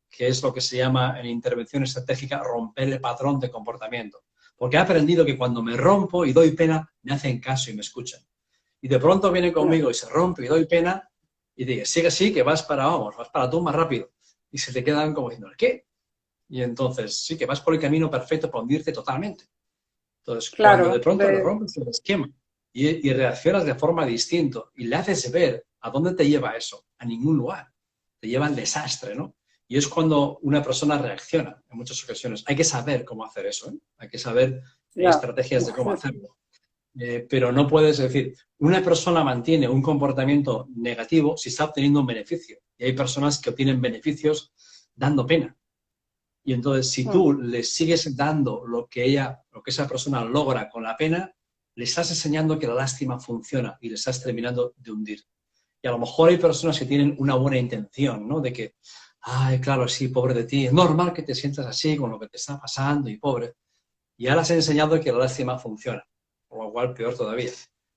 que es lo que se llama en intervención estratégica romper el patrón de comportamiento. Porque he aprendido que cuando me rompo y doy pena, me hacen caso y me escuchan. Y de pronto viene ya, conmigo y se rompe y doy pena y dice, sigue así, que vas para tú más rápido. Y se te quedan como diciendo, ¿qué? Y entonces, sí, que vas por el camino perfecto para hundirte totalmente. Entonces, cuando de claro, pronto le rompes el esquema y reaccionas de forma distinta y le haces ver a dónde te lleva eso, a ningún lugar, te lleva al desastre, ¿no? Y es cuando una persona reacciona en muchas ocasiones. Hay que saber cómo hacer eso, ¿eh? Hay que saber ya, estrategias de cómo hacerlo. Pero no puedes decir, una persona mantiene un comportamiento negativo si está obteniendo un beneficio. Y hay personas que obtienen beneficios dando pena. Y entonces, si mm, tú le sigues dando lo que esa persona logra con la pena, le estás enseñando que la lástima funciona y le estás terminando de hundir. Y a lo mejor hay personas que tienen una buena intención, ¿no? De que, ay, claro, sí, pobre de ti, es normal que te sientas así con lo que te está pasando y pobre. Y ahora has enseñado que la lástima funciona, por lo cual peor todavía.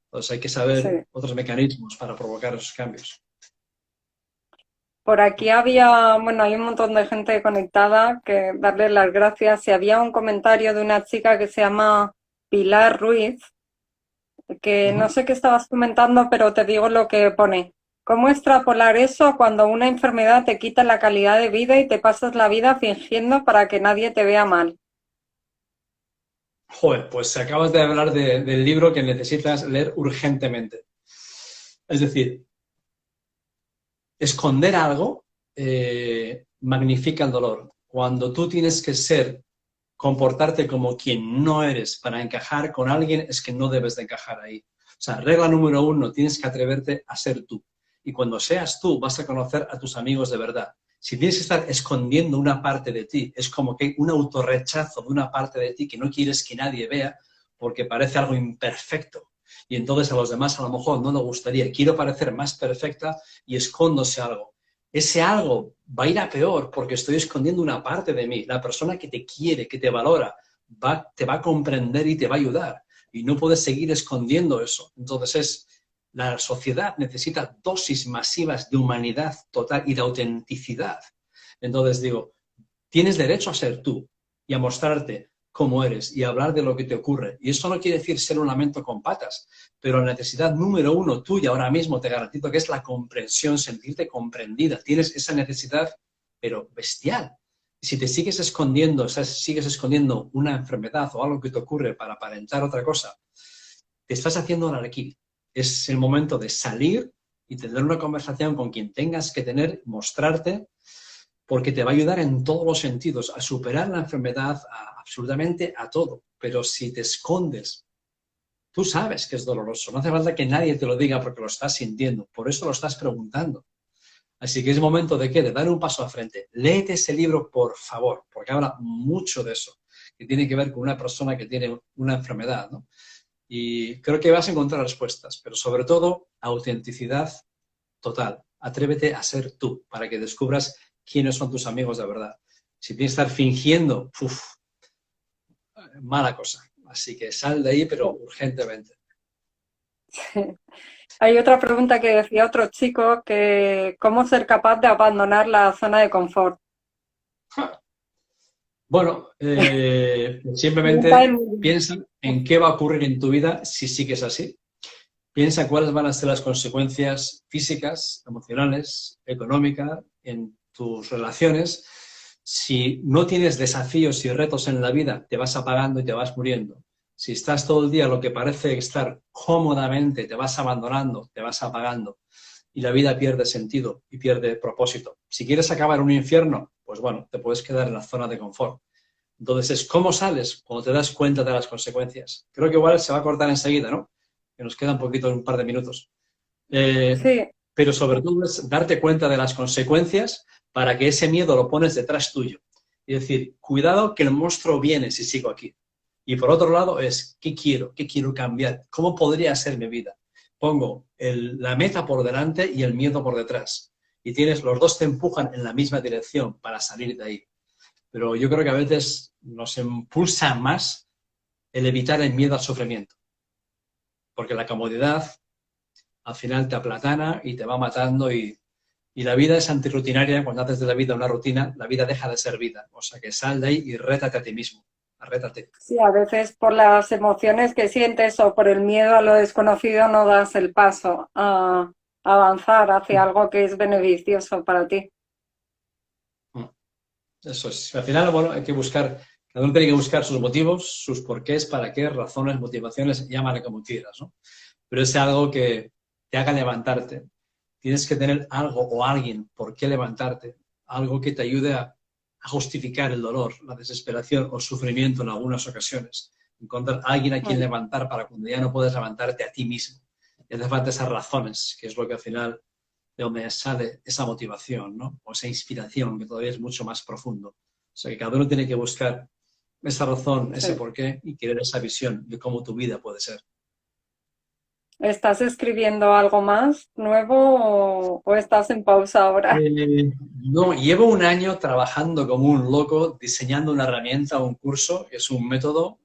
Entonces hay que saber sí. otros mecanismos para provocar esos cambios. Por aquí había, bueno, hay un montón de gente conectada que darle las gracias. Y había un comentario de una chica que se llama Pilar Ruiz, que no Ujú. sé qué estabas comentando, pero te digo lo que pone. ¿Cómo extrapolar eso cuando una enfermedad te quita la calidad de vida y te pasas la vida fingiendo para que nadie te vea mal? Joder, pues acabas de hablar del libro que necesitas leer urgentemente. Es decir, esconder algo magnifica el dolor. Cuando tú tienes que comportarte como quien no eres para encajar con alguien, es que no debes de encajar ahí. O sea, regla número uno, tienes que atreverte a ser tú. Y cuando seas tú, vas a conocer a tus amigos de verdad. Si tienes que estar escondiendo una parte de ti, es como que hay un autorrechazo de una parte de ti que no quieres que nadie vea porque parece algo imperfecto. Y entonces a los demás a lo mejor no les gustaría. Quiero parecer más perfecta y escóndose algo. Ese algo va a ir a peor porque estoy escondiendo una parte de mí. La persona que te quiere, que te valora, te va a comprender y te va a ayudar. Y no puedes seguir escondiendo eso. Entonces la sociedad necesita dosis masivas de humanidad total y de autenticidad. Entonces digo, tienes derecho a ser tú y a mostrarte. cómo eres y hablar de lo que te ocurre. Y eso no quiere decir ser un lamento con patas, pero la necesidad número uno tuya ahora mismo, te garantizo que es la comprensión, sentirte comprendida. Tienes esa necesidad, pero bestial. Si te sigues escondiendo, o sea, sigues escondiendo una enfermedad o algo que te ocurre para aparentar otra cosa, te estás haciendo un araquiri. Es el momento de salir y tener una conversación con quien tengas que tener, mostrarte, porque te va a ayudar en todos los sentidos, a superar la enfermedad, absolutamente a todo. Pero si te escondes, tú sabes que es doloroso. No hace falta que nadie te lo diga porque lo estás sintiendo. Por eso lo estás preguntando. Así que es momento de ¿qué? De dar un paso al frente. Léete ese libro, por favor, porque habla mucho de eso, que tiene que ver con una persona que tiene una enfermedad, ¿no? Y creo que vas a encontrar respuestas, pero sobre todo, autenticidad total. Atrévete a ser tú para que descubras quiénes son tus amigos de verdad. Si tienes que estar fingiendo, mala cosa. Así que sal de ahí, pero urgentemente. Hay otra pregunta que decía otro chico, que ¿cómo ser capaz de abandonar la zona de confort? Bueno, simplemente piensa en qué va a ocurrir en tu vida si sigues así. Piensa cuáles van a ser las consecuencias físicas, emocionales, económicas, en tus relaciones. Si no tienes desafíos y retos en la vida, te vas apagando y te vas muriendo. Si estás todo el día lo que parece estar cómodamente, te vas abandonando, te vas apagando y la vida pierde sentido y pierde propósito. Si quieres acabar en un infierno, pues bueno, te puedes quedar en la zona de confort. Entonces, es cómo sales cuando te das cuenta de las consecuencias. Creo que igual se va a cortar enseguida, ¿no? Que nos queda un poquito, un par de minutos. Sí, Pero sobre todo es darte cuenta de las consecuencias para que ese miedo lo pones detrás tuyo. Y decir, cuidado que el monstruo viene si sigo aquí. Y por otro lado es, ¿qué quiero? ¿Qué quiero cambiar? ¿Cómo podría ser mi vida? Pongo la meta por delante y el miedo por detrás. Y tienes, los dos te empujan en la misma dirección para salir de ahí. Pero yo creo que a veces nos impulsa más el evitar el miedo al sufrimiento. Porque la comodidad al final te aplatana y te va matando y la vida es antirrutinaria. Cuando haces de la vida una rutina, la vida deja de ser vida. O sea que sal de ahí y rétate a ti mismo. Rétate. sí, a veces por las emociones que sientes o por el miedo a lo desconocido no das el paso a avanzar hacia algo que es beneficioso para ti. Eso es. Al final, bueno, hay que buscar, cada uno tiene que buscar sus motivos, sus porqués, para qué, razones, motivaciones, llámale como quieras, ¿no? Pero es algo que te haga levantarte. Tienes que tener algo o alguien por qué levantarte, algo que te ayude a justificar el dolor, la desesperación o el sufrimiento en algunas ocasiones. Encontrar a alguien a quien levantar para cuando ya no puedes levantarte a ti mismo. Y hace falta esas razones, que es lo que al final de donde sale esa motivación, ¿no? O esa inspiración, que todavía es mucho más profundo. O sea, que cada uno tiene que buscar esa razón, ese Sí. porqué y querer esa visión de cómo tu vida puede ser. ¿Estás escribiendo algo más nuevo o estás en pausa ahora? No, llevo un año trabajando como un loco, diseñando una herramienta, un curso, que es un método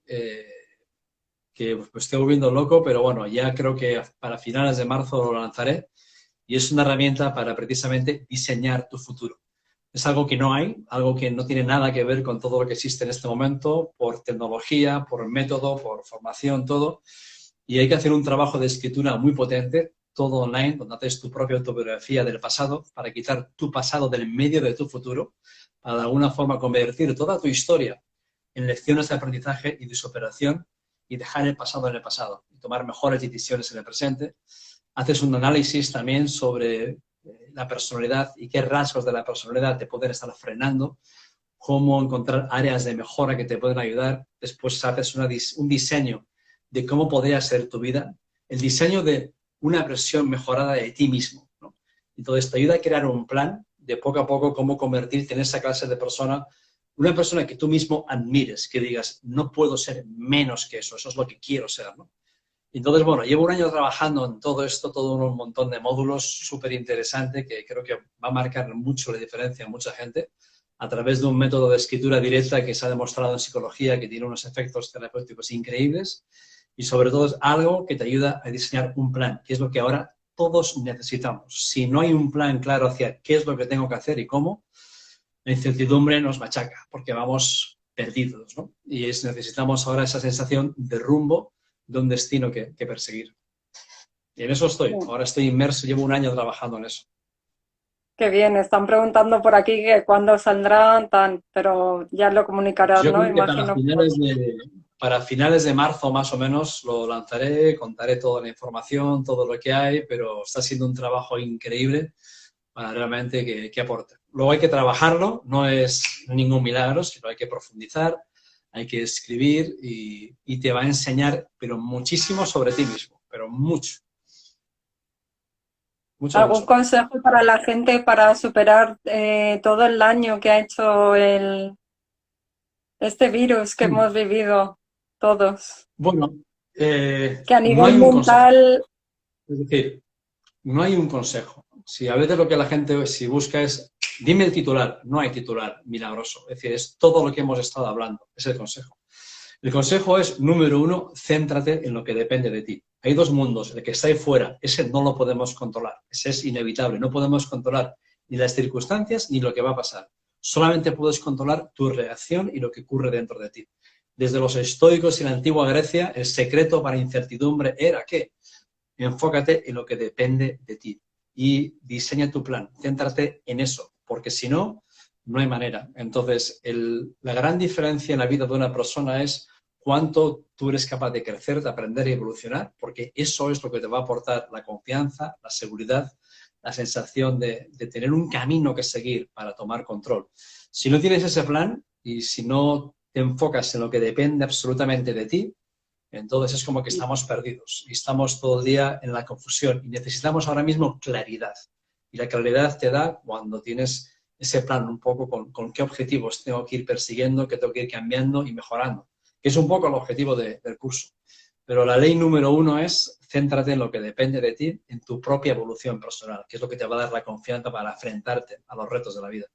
que me estoy volviendo loco, pero bueno, ya creo que para finales de marzo lo lanzaré y es una herramienta para precisamente diseñar tu futuro. Es algo que no hay, algo que no tiene nada que ver con todo lo que existe en este momento, por tecnología, por método, por formación, todo. Y hay que hacer un trabajo de escritura muy potente, todo online, donde haces tu propia autobiografía del pasado, para quitar tu pasado del medio de tu futuro, para de alguna forma convertir toda tu historia en lecciones de aprendizaje y de superación y dejar el pasado en el pasado y tomar mejores decisiones en el presente. Haces un análisis también sobre la personalidad y qué rasgos de la personalidad te pueden estar frenando, cómo encontrar áreas de mejora que te pueden ayudar. Después haces un diseño de cómo podría ser tu vida, el diseño de una versión mejorada de ti mismo, ¿no? Entonces te ayuda a crear un plan de poco a poco cómo convertirte en esa clase de persona, una persona que tú mismo admires, que digas, no puedo ser menos que eso es lo que quiero ser, ¿no? Entonces, bueno, llevo un año trabajando en todo esto, todo un montón de módulos súper interesante que creo que va a marcar mucho la diferencia a mucha gente a través de un método de escritura directa que se ha demostrado en psicología que tiene unos efectos terapéuticos increíbles y sobre todo es algo que te ayuda a diseñar un plan, que es lo que ahora todos necesitamos. Si no hay un plan claro hacia qué es lo que tengo que hacer y cómo, la incertidumbre nos machaca porque vamos perdidos, ¿no? Y necesitamos ahora esa sensación de rumbo, de un destino que perseguir. Y en eso estoy. Ahora estoy inmerso, llevo un año trabajando en eso. Qué bien, están preguntando por aquí que cuándo saldrán, pero ya lo comunicarás, Yo ¿no? creo que Imagino. para finales de marzo más o menos lo lanzaré, contaré toda la información, todo lo que hay, pero está siendo un trabajo increíble para realmente que aporte. Luego hay que trabajarlo, no es ningún milagro, sino hay que profundizar, hay que escribir y te va a enseñar, pero muchísimo sobre ti mismo, pero mucho, mucho, ¿Algún mucho. consejo para la gente para superar todo el daño que ha hecho este virus que hemos vivido todos? Bueno, Que a no nivel hay un consejo. mental, Es decir, no hay un consejo. Si a veces lo que la gente si busca es, dime el titular, no hay titular milagroso. Es decir, es todo lo que hemos estado hablando, es el consejo. El consejo es, número uno, céntrate en lo que depende de ti. Hay dos mundos, el que está ahí fuera, ese no lo podemos controlar, ese es inevitable, no podemos controlar ni las circunstancias ni lo que va a pasar. Solamente puedes controlar tu reacción y lo que ocurre dentro de ti. Desde los estoicos y la antigua Grecia, el secreto para incertidumbre era que enfócate en lo que depende de ti y diseña tu plan, céntrate en eso, porque si no, no hay manera. Entonces, la gran diferencia en la vida de una persona es cuánto tú eres capaz de crecer, de aprender y evolucionar, porque eso es lo que te va a aportar la confianza, la seguridad, la sensación de tener un camino que seguir para tomar control. Si no tienes ese plan y si no te enfocas en lo que depende absolutamente de ti, entonces es como que estamos perdidos y estamos todo el día en la confusión y necesitamos ahora mismo claridad. Y la claridad te da cuando tienes ese plan un poco con qué objetivos tengo que ir persiguiendo, qué tengo que ir cambiando y mejorando, que es un poco el objetivo del curso. Pero la ley número uno es céntrate en lo que depende de ti, en tu propia evolución personal, que es lo que te va a dar la confianza para enfrentarte a los retos de la vida.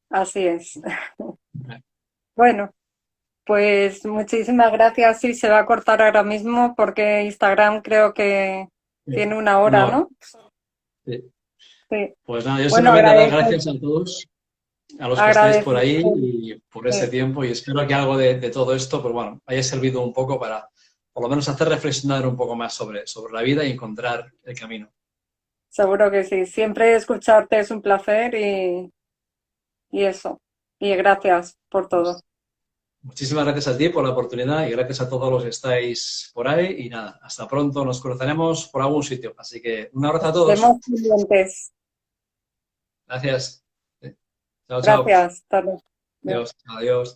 así es. Bueno, pues muchísimas gracias. Sí, se va a cortar ahora mismo porque Instagram creo que tiene una Una hora, hora. ¿no? Sí. Sí. Pues nada, yo Bueno, simplemente dar gracias a todos, a los que estáis por agradecerte. ahí y por ese tiempo y espero que algo de todo esto, pues bueno, haya servido un poco para por lo menos hacer reflexionar un poco más sobre la vida y encontrar el camino. Seguro que sí. Siempre escucharte es un placer y eso. Y gracias por todo. Pues, muchísimas gracias a ti por la oportunidad y gracias a todos los que estáis por ahí y nada, hasta pronto, nos cruzaremos por algún sitio. Así que un abrazo a todos. Estaremos pendientes. Gracias. Chao, chao. Gracias. Hasta luego. Adiós. Adiós.